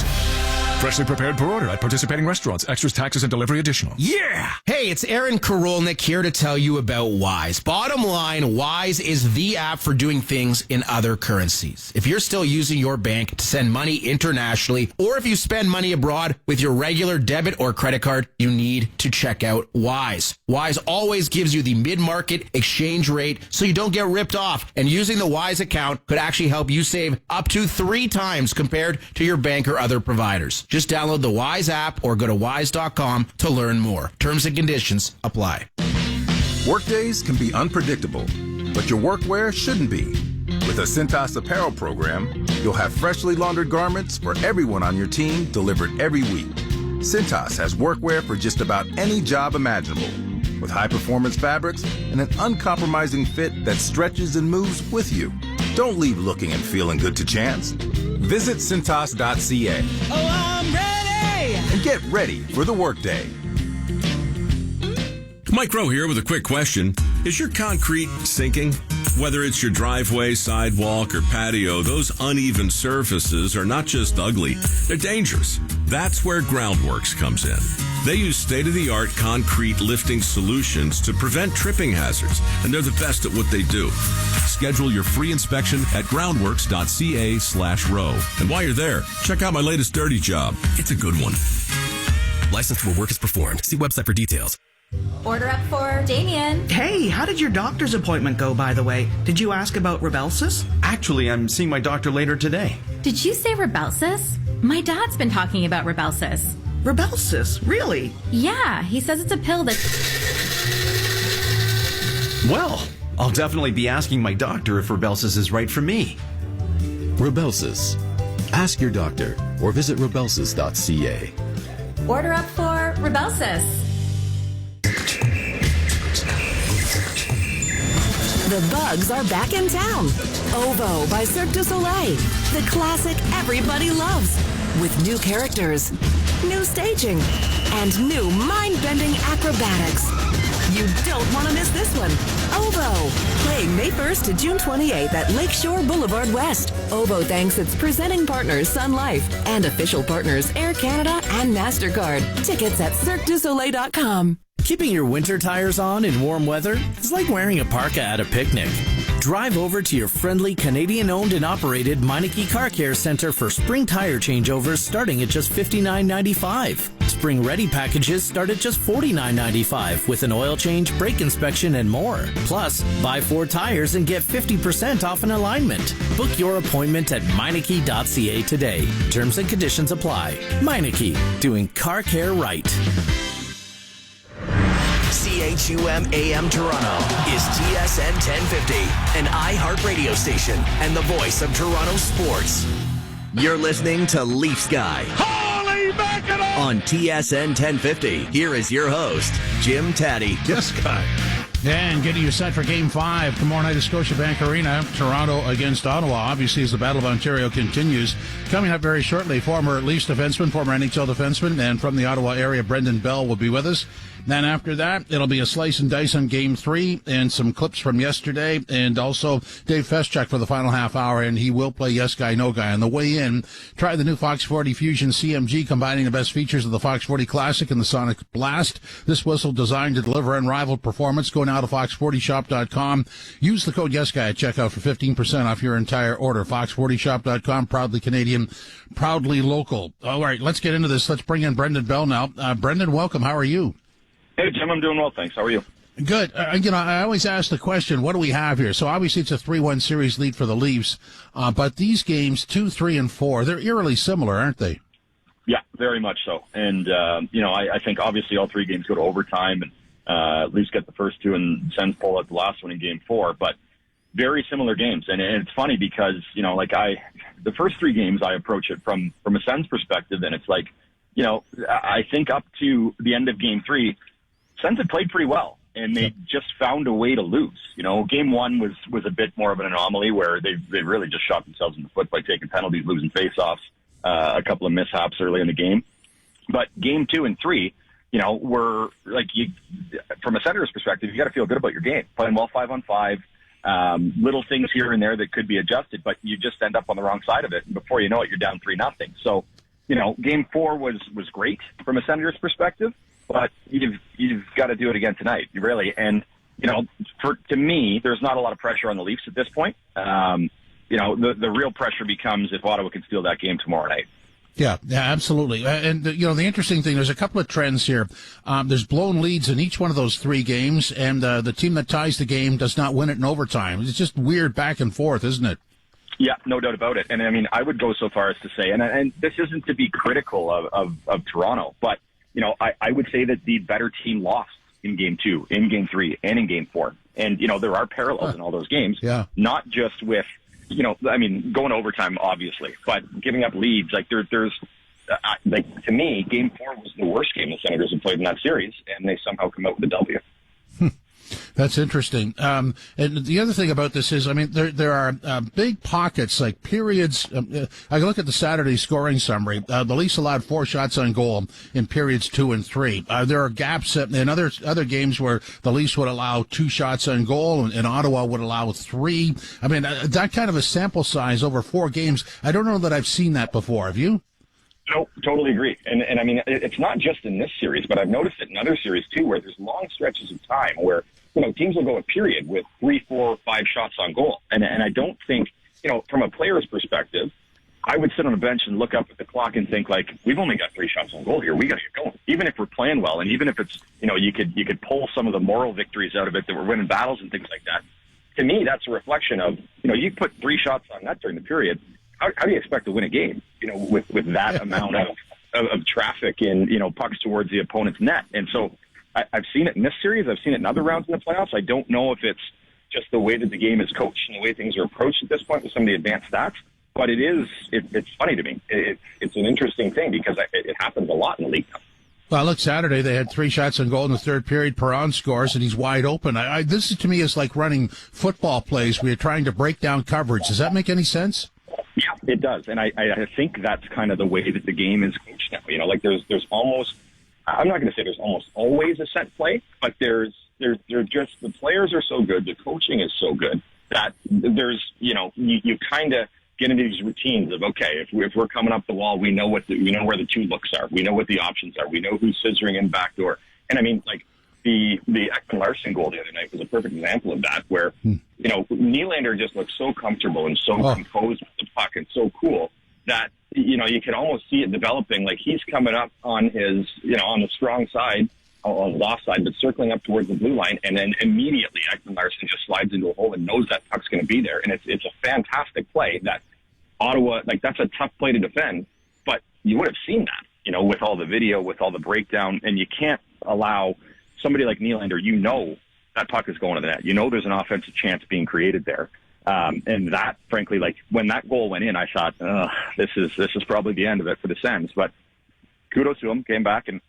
Freshly prepared per order at participating restaurants. Extras, taxes, and delivery additional. Yeah! Hey, it's Aaron Karolnik here to tell you about Wise. Bottom line, Wise is the app for doing things in other currencies. If you're still using your bank to send money internationally, or if you spend money abroad with your regular debit or credit card, you need to check out Wise. Wise always gives you the mid-market exchange rate so you don't get ripped off. And using the Wise account could actually help you save up to 3 times compared to your bank or other providers. Just download the Wise app or go to wise.com to learn more. Terms and conditions apply. Workdays can be unpredictable, but your workwear shouldn't be. With a Cintas apparel program, you'll have freshly laundered garments for everyone on your team delivered every week. Cintas has workwear for just about any job imaginable, with high-performance fabrics and an uncompromising fit that stretches and moves with you. Don't leave looking and feeling good to chance. Visit Cintas.ca. Oh, I'm ready! And get ready for the workday. Mike Rowe here with a quick question. Is your concrete sinking? Whether it's your driveway, sidewalk, or patio, those uneven surfaces are not just ugly, they're dangerous. That's where Groundworks comes in. They use state-of-the-art concrete lifting solutions to prevent tripping hazards, and they're the best at what they do. Schedule your free inspection at groundworks.ca/row. And while you're there, check out my latest dirty job. It's a good one. Licensed where work is performed. See website for details. Order up for Damien. Hey, how did your doctor's appointment go, by the way? Did you ask about Rybelsus? Actually, I'm seeing my doctor later today. Did you say Rybelsus? My dad's been talking about Rybelsus. Rybelsus? Really? Yeah, he says it's a pill that... Well, I'll definitely be asking my doctor if Rybelsus is right for me. Rybelsus. Ask your doctor or visit rybelsus.ca. Order up for Rybelsus. The bugs are back in town. Ovo by Cirque du Soleil. The classic everybody loves. With new characters, new staging, and new mind-bending acrobatics. You don't want to miss this one. Ovo, playing May 1st to June 28th at Lakeshore Boulevard West. Ovo thanks its presenting partners Sun Life and official partners Air Canada and MasterCard. Tickets at CirqueDuSoleil.com. Keeping your winter tires on in warm weather is like wearing a parka at a picnic. Drive over to your friendly Canadian-owned and operated Meineke Car Care Center for spring tire changeovers starting at just $59.95. Spring-ready packages start at just $49.95 with an oil change, brake inspection, and more. Plus, buy 4 tires and get 50% off an alignment. Book your appointment at Meineke.ca today. Terms and conditions apply. Meineke, doing car care right. CHUM AM Toronto is TSN 1050, an iHeart radio station and the voice of Toronto sports. You're listening to Leafs Guy. Holy mackerel! On TSN 1050, here is your host, Jim Taddy. Yes, Guy. And getting you set for Game 5 tomorrow night at Scotiabank Arena, Toronto against Ottawa. Obviously, as the Battle of Ontario continues. Coming up very shortly, former Leafs defenseman, former NHL defenseman, and from the Ottawa area, Brendan Bell will be with us. Then after that, it'll be a slice and dice on Game 3 and some clips from yesterday, and also Dave Feschuk for the final half hour, and he will play Yes Guy, No Guy. On the way in, try the new Fox 40 Fusion CMG, combining the best features of the Fox 40 Classic and the Sonic Blast. This whistle designed to deliver unrivaled performance. Go now to fox40shop.com. Use the code Yes Guy at checkout for 15% off your entire order. Fox40shop.com, proudly Canadian, proudly local. All right, let's get into this. Let's bring in Brendan Bell now. Brendan, welcome. How are you? Hey, Jim, I'm doing well, thanks. How are you? Good. I always ask the question, what do we have here? So obviously it's a 3-1 series lead for the Leafs, but these games, 2, 3, and 4, they're eerily similar, aren't they? Yeah, very much so. And, I think obviously all 3 games go to overtime, and Leafs get the first 2 and Sens pull out the last one in Game 4, but very similar games. And it's funny because, the first 3 games I approach it from a Sens perspective, and it's like, I think up to the end of Game 3, Sens had played pretty well, and they just found a way to lose. Game 1 was a bit more of an anomaly where they really just shot themselves in the foot by taking penalties, losing faceoffs, a couple of mishaps early in the game. But Game 2 and 3, were like from a Senators perspective, you got to feel good about your game, playing well 5-on-5, little things here and there that could be adjusted, but you just end up on the wrong side of it, and before you know it, you're down 3-0. So, Game 4 was great from a Senators perspective. But you've got to do it again tonight, really. And, to me, there's not a lot of pressure on the Leafs at this point. The real pressure becomes if Ottawa can steal that game tomorrow night. Yeah, absolutely. And, the interesting thing, there's a couple of trends here. There's blown leads in each one of those 3 games, and the team that ties the game does not win it in overtime. It's just weird back and forth, isn't it? Yeah, no doubt about it. And, I would go so far as to say, and this isn't to be critical of Toronto, but I would say that the better team lost in Game 2, in Game 3, and in Game 4. And, there are parallels in all those games. Yeah. Not just with, going overtime, obviously, but giving up leads. Like, there's to me, Game 4 was the worst game the Senators have played in that series, and they somehow come out with a W. That's interesting. And the other thing about this is, there are big pockets, like periods. I look at the Saturday scoring summary. The Leafs allowed 4 shots on goal in periods 2 and 3. There are gaps in other games where the Leafs would allow 2 shots on goal and Ottawa would allow 3. That kind of a sample size over 4 games, I don't know that I've seen that before. Have you? No, totally agree. And it's not just in this series, but I've noticed it in other series too, where there's long stretches of time where, teams will go a period with 3, 4, 5 shots on goal. And I don't think, from a player's perspective, I would sit on a bench and look up at the clock and think, like, we've only got 3 shots on goal here. We got to get going. Even if we're playing well, and even if it's, you could pull some of the moral victories out of it that we're winning battles and things like that. To me, that's a reflection of, you put 3 shots on net during the period. How do you expect to win a game, with that amount of traffic and, pucks towards the opponent's net? And so I've seen it in this series. I've seen it in other rounds in the playoffs. I don't know if it's just the way that the game is coached and the way things are approached at this point with some of the advanced stats, but it's funny to me. It's an interesting thing because it happens a lot in the league now. Well, look, Saturday they had 3 shots on goal in the third period. Perron scores, and he's wide open. This, to me, is like running football plays where you're trying to break down coverage. Does that make any sense? Yeah, it does. And I think that's kind of the way that the game is coached now. You know, like there's almost, I'm not going to say there's almost always a set play, but there's just, the players are so good, the coaching is so good that there's, you kind of get into these routines of, okay, if we're coming up the wall, we know where the 2 looks are. We know what the options are. We know who's scissoring in backdoor. And I mean, like the Ekman Larson goal the other night was a perfect example of that, where, Nylander just looked so comfortable and so composed with the puck and so cool that, you can almost see it developing. Like he's coming up on his, on the strong side, on the offside, but circling up towards the blue line, and then immediately Ekman Larson just slides into a hole and knows that puck's going to be there. And it's a fantastic play that Ottawa, like that's a tough play to defend, but you would have seen that, with all the video, with all the breakdown, and you can't allow somebody like Nylander, that puck is going to the net. There's an offensive chance being created there. And that, frankly, like when that goal went in, I thought, this is probably the end of it for the Sens. But kudos to him, came back and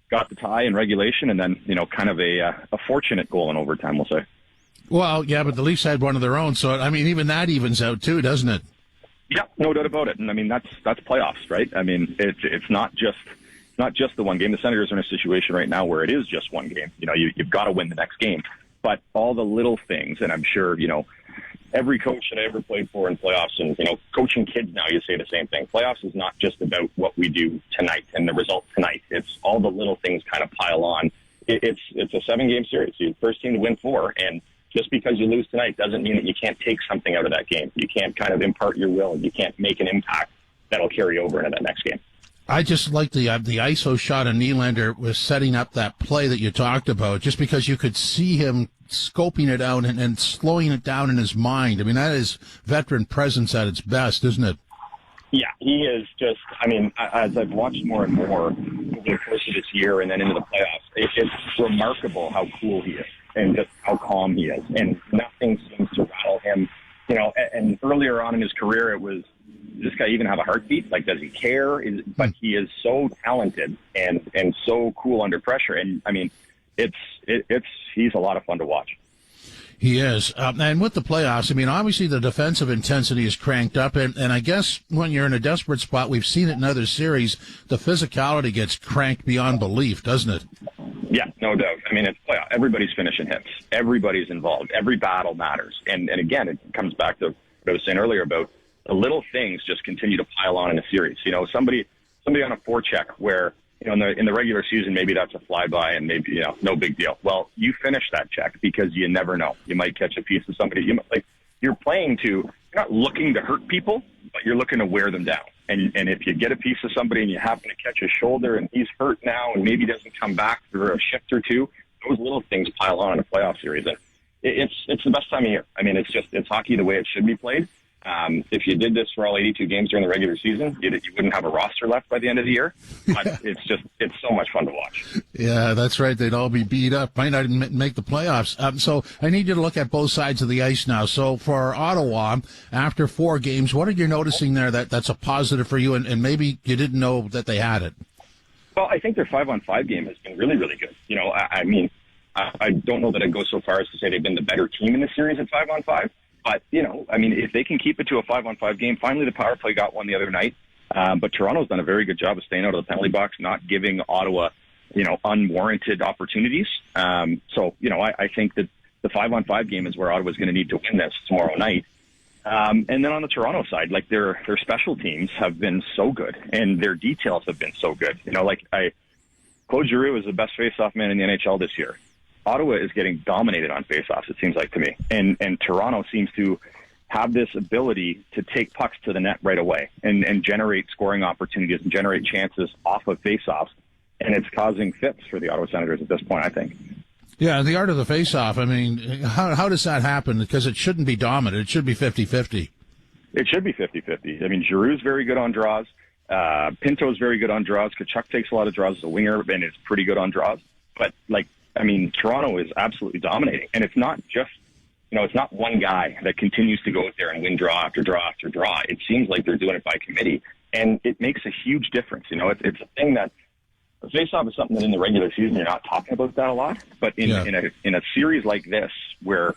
got the tie in regulation, and then, kind of a fortunate goal in overtime, we'll say. Well, yeah, but the Leafs had one of their own, so, I mean, even that evens out too, doesn't it? Yeah, no doubt about it. And I mean, that's playoffs, right? I mean, it's not just the one game. The Senators are in a situation right now where it is just one game. You've got to win the next game. But all the little things, and I'm sure, every coach that I ever played for in playoffs, and, coaching kids now, you say the same thing. Playoffs is not just about what we do tonight and the result tonight. It's all the little things kind of pile on. It's a 7-game series. You're the first team to win 4, and just because you lose tonight doesn't mean that you can't take something out of that game. You can't kind of impart your will, and you can't make an impact that'll carry over into that next game. I just like the ISO shot of Nylander was setting up that play that you talked about, just because you could see him scoping it out and slowing it down in his mind. I mean, that is veteran presence at its best, isn't it? Yeah, he is just, I mean, as I've watched more and more over the course of this year and then into the playoffs, it's remarkable how cool he is and just how calm he is. And nothing seems to rattle him. And earlier on in his career, it was, does this guy even have a heartbeat? Like, does he care? But he is so talented and so cool under pressure. And I mean, he's a lot of fun to watch. He is. And with the playoffs, I mean, obviously the defensive intensity is cranked up. And I guess when you're in a desperate spot, we've seen it in other series, the physicality gets cranked beyond belief, doesn't it? Yeah, no doubt. I mean, it's playoff. Everybody's finishing hits. Everybody's involved. Every battle matters. And again, it comes back to what I was saying earlier about the little things just continue to pile on in a series. Somebody on a forecheck where, in the regular season, maybe that's a flyby and maybe, no big deal. Well, you finish that check because you never know. You might catch a piece of somebody. You're not looking to hurt people, but you're looking to wear them down. And if you get a piece of somebody and you happen to catch his shoulder and he's hurt now and maybe doesn't come back for a shift or two, those little things pile on in a playoff series. And it's the best time of year. I mean, it's hockey the way it should be played. If you did this for all 82 games during the regular season, you wouldn't have a roster left by the end of the year. But it's so much fun to watch. Yeah, that's right. They'd all be beat up. Might not even make the playoffs. So I need you to look at both sides of the ice now. So for Ottawa, after 4 games, what are you noticing there that's a positive for you, and maybe you didn't know that they had it? Well, I think their 5-on-5 game has been really, really good. I mean, I don't know that I'd go so far as to say they've been the better team in the series at 5-on-5. But, I mean, if they can keep it to a 5-on-5 game, finally the power play got one the other night. But Toronto's done a very good job of staying out of the penalty box, not giving Ottawa, unwarranted opportunities. So, I think that the 5-on-5 game is where Ottawa's going to need to win this tomorrow night. And then on the Toronto side, like their special teams have been so good and their details have been so good. Claude Giroux is the best face-off man in the NHL this year. Ottawa is getting dominated on faceoffs, it seems like to me. And Toronto seems to have this ability to take pucks to the net right away and generate scoring opportunities and generate chances off of faceoffs. And it's causing fits for the Ottawa Senators at this point, I think. Yeah, the art of the faceoff, I mean, how does that happen? Because it shouldn't be dominant. It should be 50-50. It should be 50-50. I mean, Giroux's very good on draws. Pinto's very good on draws. Tkachuk takes a lot of draws as a winger and is pretty good on draws. But, Toronto is absolutely dominating. And it's not just, it's not one guy that continues to go out there and win draw after draw after draw. It seems like they're doing it by committee. And it makes a huge difference. It's a thing that a face-off is something that in the regular season you're not talking about that a lot, but in a series like this where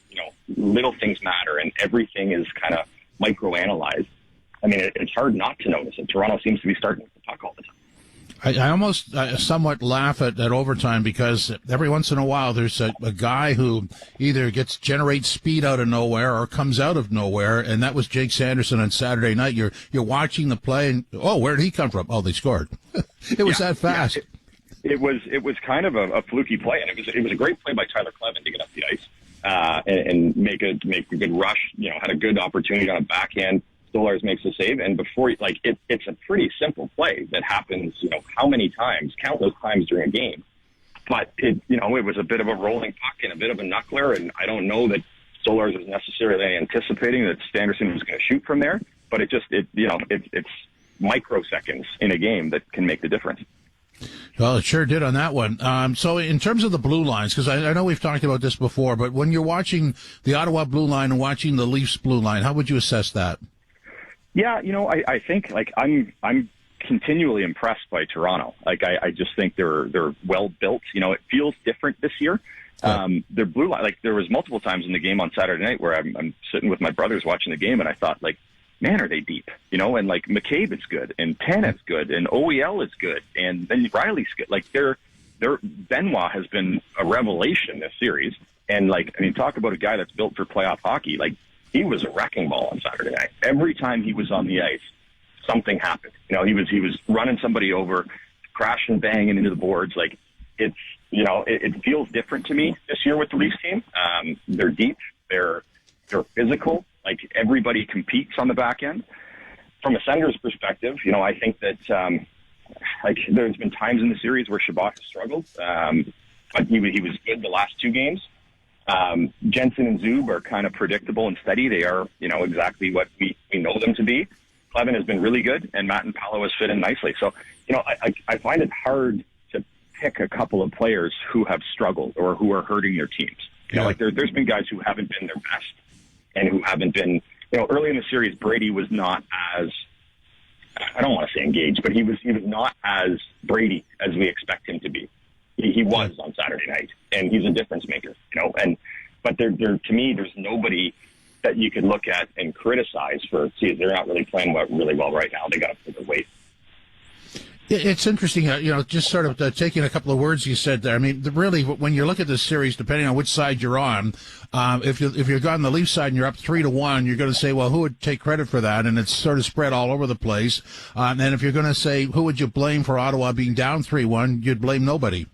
little things matter and everything is kind of microanalyzed, I mean it's hard not to notice it. Toronto seems to be starting to talk all the time. I almost somewhat laugh at overtime because every once in a while there's a guy who either generates speed out of nowhere or comes out of nowhere, and that was Jake Sanderson on Saturday night. You're watching the play, and where did he come from? Oh, they scored. It was that fast. It was kind of a fluky play, and it was a great play by Tyler Clevin to get up the ice and make a good rush. Had a good opportunity on a backhand. Stolarz makes a save, and before it's a pretty simple play that happens, how many times, countless times during a game. But it was a bit of a rolling puck and a bit of a knuckler, and I don't know that Stolarz was necessarily anticipating that Sanderson was going to shoot from there. But it's microseconds in a game that can make the difference. Well, it sure did on that one. So in terms of the blue lines, because I know we've talked about this before, but when you're watching the Ottawa blue line and watching the Leafs blue line, how would you assess that? Yeah, I think I'm continually impressed by Toronto. I just think they're well built. It feels different this year. Their blue line, there was multiple times in the game on Saturday night where I'm sitting with my brothers watching the game, and I thought, man, are they deep? And McCabe is good, and Tanev's good, and OEL is good, and then Riley's good. Their Benoit has been a revelation this series, and talk about a guy that's built for playoff hockey. He was a wrecking ball on Saturday night. Every time he was on the ice, something happened. He was running somebody over, crashing, banging into the boards. It feels different to me this year with the Leafs team. They're deep. They're physical. Everybody competes on the back end. From a Senators perspective, I think that there's been times in the series where Shabbat has struggled, but he was good the last two games. Jensen and Zub are kind of predictable and steady. They are, exactly what we know them to be. Clevin has been really good, and Matt and Paolo has fit in nicely. So, I find it hard to pick a couple of players who have struggled or who are hurting their teams. There's been guys who haven't been their best and who haven't been, early in the series, Brady was not as, I don't want to say engaged, but he was not as Brady as we expect him to be. He was on Saturday night, and he's a difference maker, but there to me, there's nobody that you could look at and criticize for, they're not really playing really well right now. They got to pull their weight. It's interesting, just sort of taking a couple of words you said there. I mean, really, when you look at this series, depending on which side you're on, if you're on the Leaf side and you're up 3-1, you're going to say, well, who would take credit for that? And it's sort of spread all over the place. And if you're going to say, who would you blame for Ottawa being down 3-1, you'd blame nobody.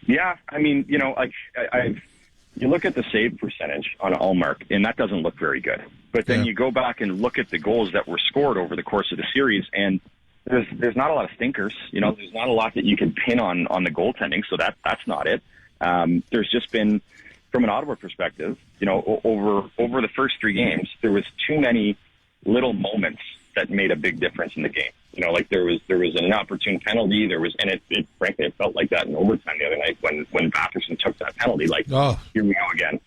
Yeah, I mean, you look at the save percentage on Allmark, and that doesn't look very good. But then you go back and look at the goals that were scored over the course of the series, and there's not a lot of stinkers. There's not a lot that you can pin on the goaltending, so that's not it. There's just been, from an Ottawa perspective, over the first three games, there was too many little moments that made a big difference in the game. There was an inopportune penalty. And it frankly, it felt like that in overtime the other night when Batherson took that penalty. Here we go again.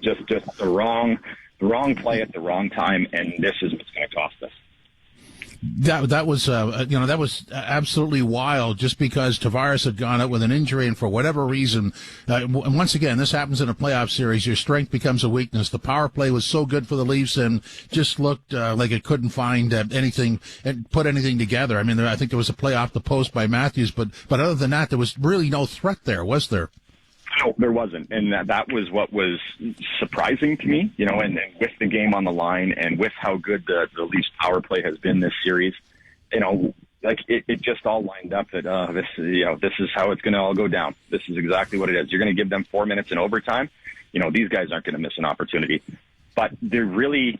Just the wrong play at the wrong time, and this is what's going to cost us. That was absolutely wild, just because Tavares had gone out with an injury, and for whatever reason, and once again, this happens in a playoff series, your strength becomes a weakness. The power play was so good for the Leafs and just looked like it couldn't find anything and put anything together. I mean, I think there was a play off the post by Matthews, but other than that, there was really no threat there, was there? No, there wasn't, and that was what was surprising to me, and with the game on the line and with how good the Leafs power play has been this series, it just all lined up that this is how it's going to all go down. This is exactly what it is. You're going to give them 4 minutes in overtime. These guys aren't going to miss an opportunity. But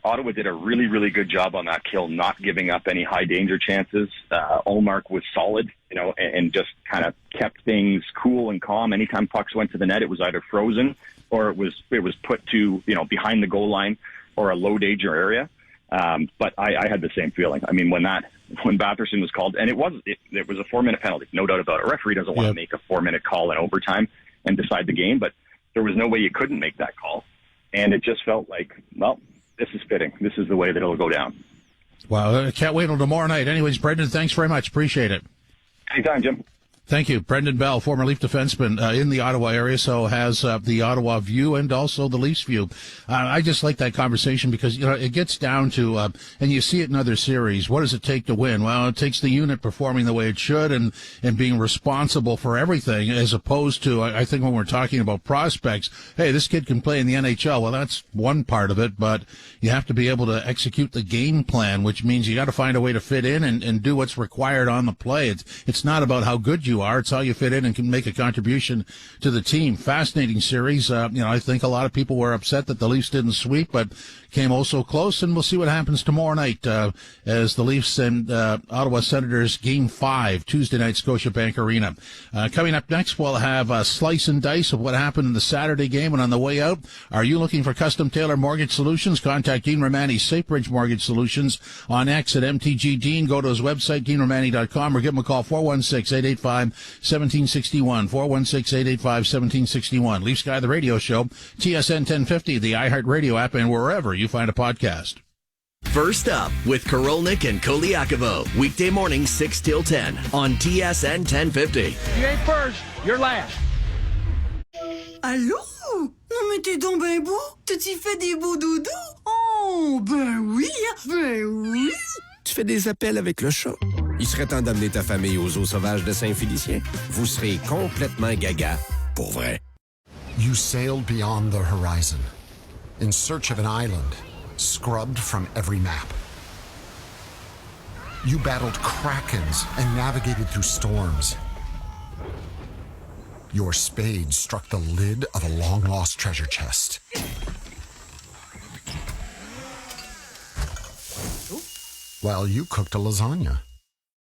Ottawa did a really, really good job on that kill, not giving up any high danger chances. Allmark was solid, and just kind of kept things cool and calm. Anytime pucks went to the net, it was either frozen or it was put to, behind the goal line or a low danger area. But I had the same feeling. I mean, when Batherson was called, and it was a 4-minute penalty, no doubt about it. A referee doesn't want to make a 4-minute call in overtime and decide the game, but there was no way you couldn't make that call. And it just felt like, well, this is fitting. This is the way that it'll go down. Wow, I can't wait until tomorrow night. Anyways, Brendan, thanks very much. Appreciate it. Anytime, Jim. Thank you. Brendan Bell, former Leaf defenseman in the Ottawa area, so has the Ottawa View and also the Leafs View. I just like that conversation because, it gets down to, and you see it in other series, what does it take to win? Well, it takes the unit performing the way it should and being responsible for everything, as opposed to, I think when we're talking about prospects, hey, this kid can play in the NHL. Well, that's one part of it, but you have to be able to execute the game plan, which means you got to find a way to fit in and do what's required on the play. It's not about how good you are. It's how you fit in and can make a contribution to the team. Fascinating series. I think a lot of people were upset that the Leafs didn't sweep, but came oh so close, and we'll see what happens tomorrow night as the Leafs and Ottawa Senators Game 5, Tuesday night, Scotiabank Arena. Coming up next, we'll have a slice and dice of what happened in the Saturday game, and on the way out, are you looking for custom-tailored mortgage solutions? Contact Dean Romani, SafeBridge Mortgage Solutions, on X at MTG Dean. Go to his website, deanromani.com, or give him a call, 416-885-1761, 416-885-1761. Leafs Guy, the radio show, TSN 1050, the iHeartRadio app, and wherever you find a podcast. First up with Korolnik and Koliakovo, weekday morning 6 till 10 on TSN 1050. You ain't first, you're last. Allô? Non mais t'es donc ben beau? T'as-tu fait des beaux doudous? Oh, ben oui, ben oui. Tu fais des appels avec le chat. Il serait temps d'amener ta famille aux eaux sauvages de Saint-Félicien. Vous serez complètement gaga, pour vrai. You sailed beyond the horizon, in search of an island, scrubbed from every map. You battled krakens and navigated through storms. Your spade struck the lid of a long-lost treasure chest. While you cooked a lasagna.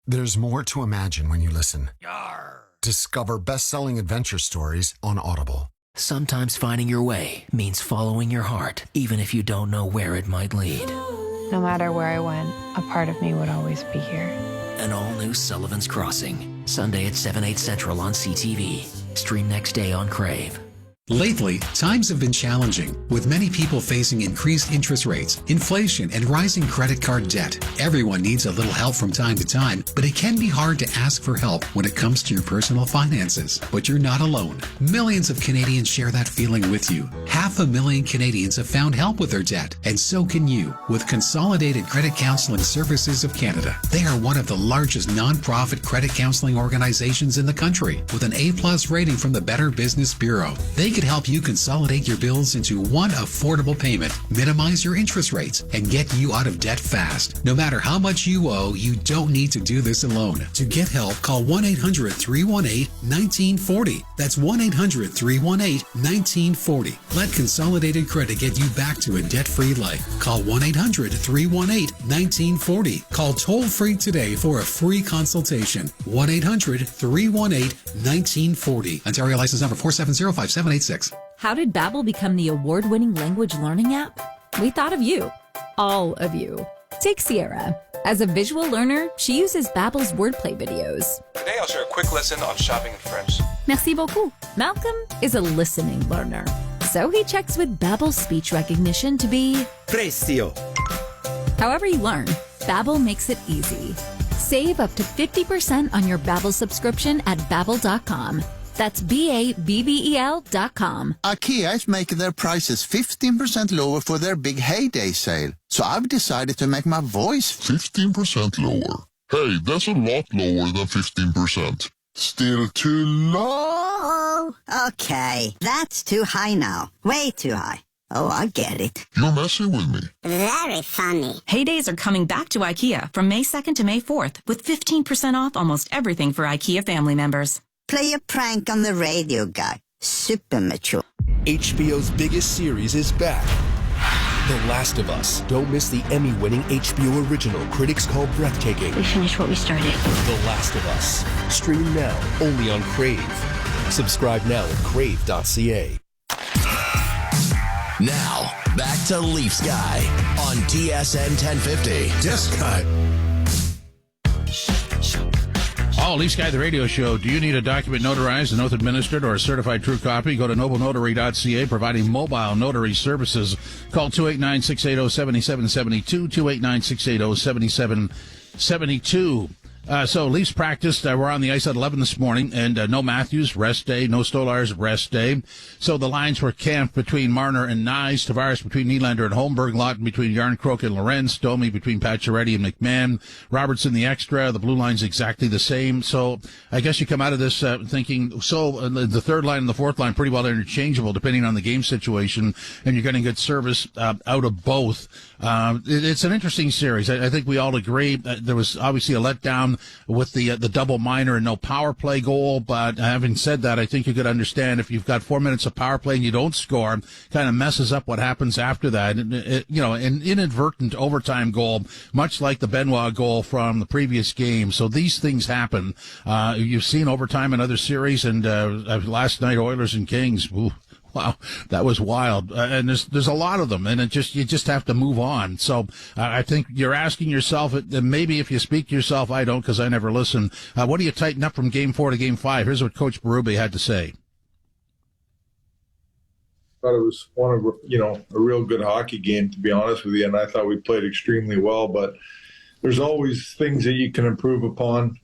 There's more to imagine when you listen. Yarr. Discover best-selling adventure stories on Audible. Sometimes finding your way means following your heart, even if you don't know where it might lead. No matter where I went, a part of me would always be here. An all-new Sullivan's Crossing, Sunday at 7/8 Central on CTV. Stream next day on Crave. Lately, times have been challenging, with many people facing increased interest rates, inflation, and rising credit card debt. Everyone needs a little help from time to time, but it can be hard to ask for help when it comes to your personal finances. But you're not alone. Millions of Canadians share that feeling with you. 500,000 Canadians have found help with their debt, and so can you with Consolidated Credit Counseling Services of Canada. They are one of the largest non-profit credit counseling organizations in the country, with an A+ rating from the Better Business Bureau. They can help you consolidate your bills into one affordable payment, minimize your interest rates, and get you out of debt fast. No matter how much you owe, you don't need to do this alone. To get help, call 1-800-318-1940. That's 1-800-318-1940. Let Consolidated Credit get you back to a debt-free life. Call 1-800-318-1940. Call toll-free today for a free consultation. 1-800-318-1940. Ontario license number 4705786. How did Babbel become the award-winning language learning app? We thought of you. All of you. Take Sierra. As a visual learner, she uses Babbel's wordplay videos. Today I'll share a quick lesson on shopping in French. Merci beaucoup. Malcolm is a listening learner. So he checks with Babbel's speech recognition to be Precio. However you learn, Babbel makes it easy. Save up to 50% on your Babbel subscription at Babbel.com. That's BABBEL.com. IKEA is making their prices 15% lower for their big heyday sale. So I've decided to make my voice 15% lower. Hey, that's a lot lower than 15%. Still too low. Oh, okay. That's too high now. Way too high. Oh, I get it. You're messing with me. Very funny. Heydays are coming back to IKEA from May 2nd to May 4th with 15% off almost everything for IKEA family members. Play a prank on the radio guy. Super mature. HBO's biggest series is back. The Last of Us. Don't miss the Emmy-winning HBO original critics call breathtaking. We finished what we started. The Last of Us. Stream now only on Crave. Subscribe now at crave.ca. Now, back to Leafs Guy on TSN 1050. Just cut. Oh, Leafs Guy, the radio show. Do you need a document notarized, an oath administered, or a certified true copy? Go to noblenotary.ca, providing mobile notary services. Call 289-680-7772, 289-680-7772. So Leafs practiced. We're on the ice at 11 this morning, and no Matthews, rest day. No Stolarz, rest day. So the lines were camped between Marner and Nyes, Tavares between Nylander and Holmberg, Lawton between Yarncroke and Lorenz, Domi between Pacioretty and McMahon, Robertson the extra. The blue line's exactly the same. So I guess you come out of this thinking, the third line and the fourth line pretty well interchangeable depending on the game situation, and you're getting good service out of both. It's an interesting series. I think we all agree. There was obviously a letdown with the double minor and no power play goal. But having said that, I think you could understand if you've got 4 minutes of power play and you don't score, kind of messes up what happens after that. An inadvertent overtime goal, much like the Benoit goal from the previous game. So these things happen. You've seen overtime in other series, and last night Oilers and Kings. Ooh. Wow, that was wild, and there's a lot of them, and you just have to move on. So I think you're asking yourself, maybe if you speak to yourself, I don't because I never listen. What do you tighten up from Game 4 to Game 5? Here's what Coach Berube had to say. I thought it was one of a real good hockey game, to be honest with you, and I thought we played extremely well. But there's always things that you can improve upon.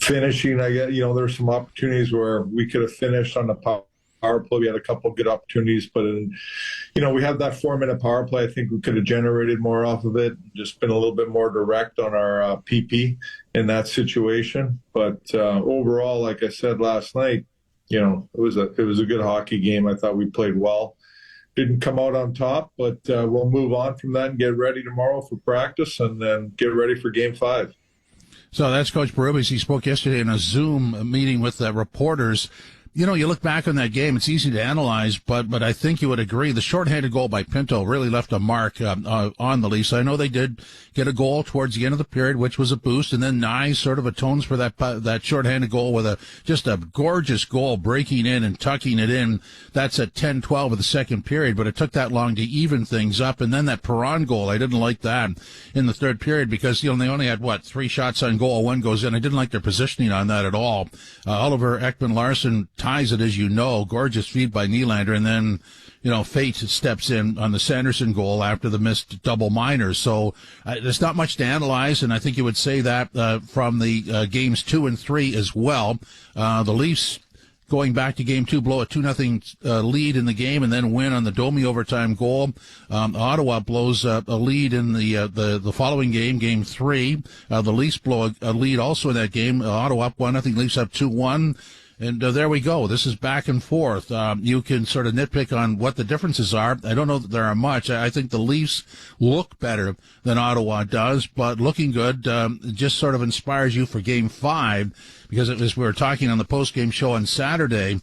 Finishing, I guess, there's some opportunities where we could have finished on the power play. We had a couple of good opportunities, but we have that 4-minute power play. I think we could have generated more off of it, just been a little bit more direct on our PP in that situation. But overall, like I said last night, it was a good hockey game. I thought we played well. Didn't come out on top, but we'll move on from that and get ready tomorrow for practice and then get ready for Game 5. So that's Coach Berube. He spoke yesterday in a Zoom meeting with reporters. You look back on that game, it's easy to analyze, but I think you would agree the shorthanded goal by Pinto really left a mark on the Leafs. I know they did get a goal towards the end of the period, which was a boost, and then Nye sort of atones for that shorthanded goal with just a gorgeous goal, breaking in and tucking it in. That's at 10-12 of the second period, but it took that long to even things up. And then that Perron goal, I didn't like that in the third period because they only had 3 shots on goal, 1 goes in. I didn't like their positioning on that at all. Oliver Ekman-Larsson ties it, as you know, gorgeous feed by Nylander, and then fate steps in on the Sanderson goal after the missed double minor. So there's not much to analyze, and I think you would say that from the games 2 and 3 as well. The Leafs going back to Game 2, blow a 2-0 lead in the game and then win on the Domi overtime goal. Ottawa blows a lead in the following game, Game 3. The Leafs blow a lead also in that game. Ottawa up 1-0, Leafs up 2-1. And there we go. This is back and forth. You can sort of nitpick on what the differences are. I don't know that there are much. I think the Leafs look better than Ottawa does, but looking good just sort of inspires you for Game 5 because as we were talking on the post-game show on Saturday,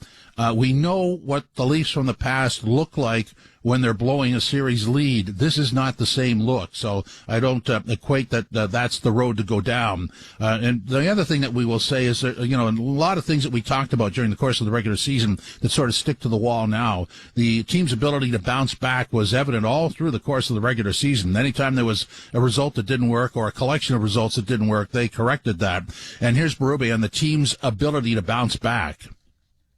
we know what the Leafs from the past look like when they're blowing a series lead. This is not the same look, so I don't equate that that's the road to go down. And the other thing that we will say is that, a lot of things that we talked about during the course of the regular season that sort of stick to the wall now. The team's ability to bounce back was evident all through the course of the regular season. Anytime there was a result that didn't work or a collection of results that didn't work, they corrected that. And here's Berube on the team's ability to bounce back.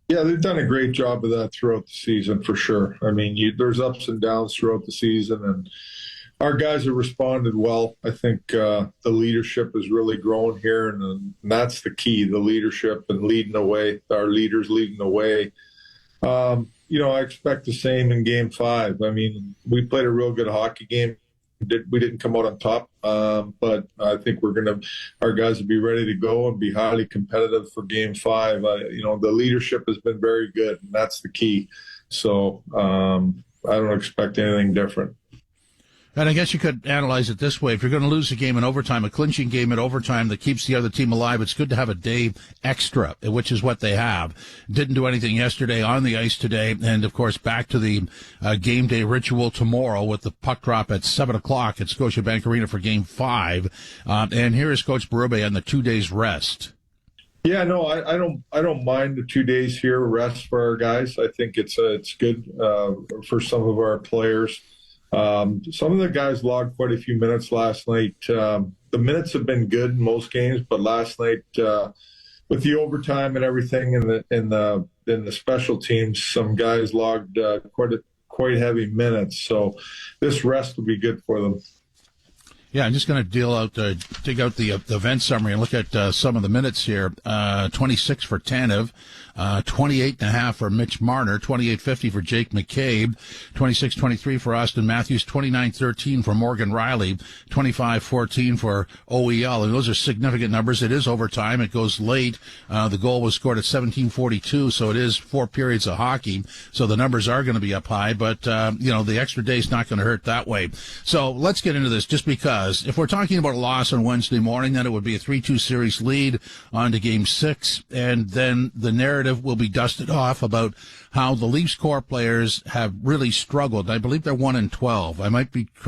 Yeah, they've done a great job of that throughout the season, for sure. I mean, there's ups and downs throughout the season, and our guys have responded well. I think the leadership has really grown here, and that's the key, the leadership and leading the way, our leaders leading the way. I expect the same in Game 5. I mean, we played a real good hockey game. We didn't come out on top, but I think our guys will be ready to go and be highly competitive for Game 5. The leadership has been very good, and that's the key. So I don't expect anything different. And I guess you could analyze it this way. If you're going to lose a game in overtime, a clinching game in overtime that keeps the other team alive, it's good to have a day extra, which is what they have. Didn't do anything yesterday on the ice today. And, of course, back to the game day ritual tomorrow with the puck drop at 7 o'clock at Scotiabank Arena for Game 5. And here is Coach Berube on the 2 days rest. Yeah, no, I don't mind the 2 days here rest for our guys. I think it's good for some of our players. Some of the guys logged quite a few minutes last night. The minutes have been good in most games, but last night with the overtime and everything in the special teams, some guys logged quite heavy minutes. So this rest will be good for them. Yeah, I'm just going to dig out the event summary and look at some of the minutes here. 26 for Tanev, 28.5 for Mitch Marner, 28.50 for Jake McCabe, 26.23 for Austin Matthews, 29.13 for Morgan Riley, 25.14 for OEL. And those are significant numbers. It is overtime. It goes late. The goal was scored at 17:42, so it is 4 periods of hockey. So the numbers are going to be up high, but the extra day is not going to hurt that way. So let's get into this, just because if we're talking about a loss on Wednesday morning, then it would be a 3-2 series lead on to Game 6, and then the narrative will be dusted off about how the Leafs core players have really struggled. I believe they're 1-12. I might be correct.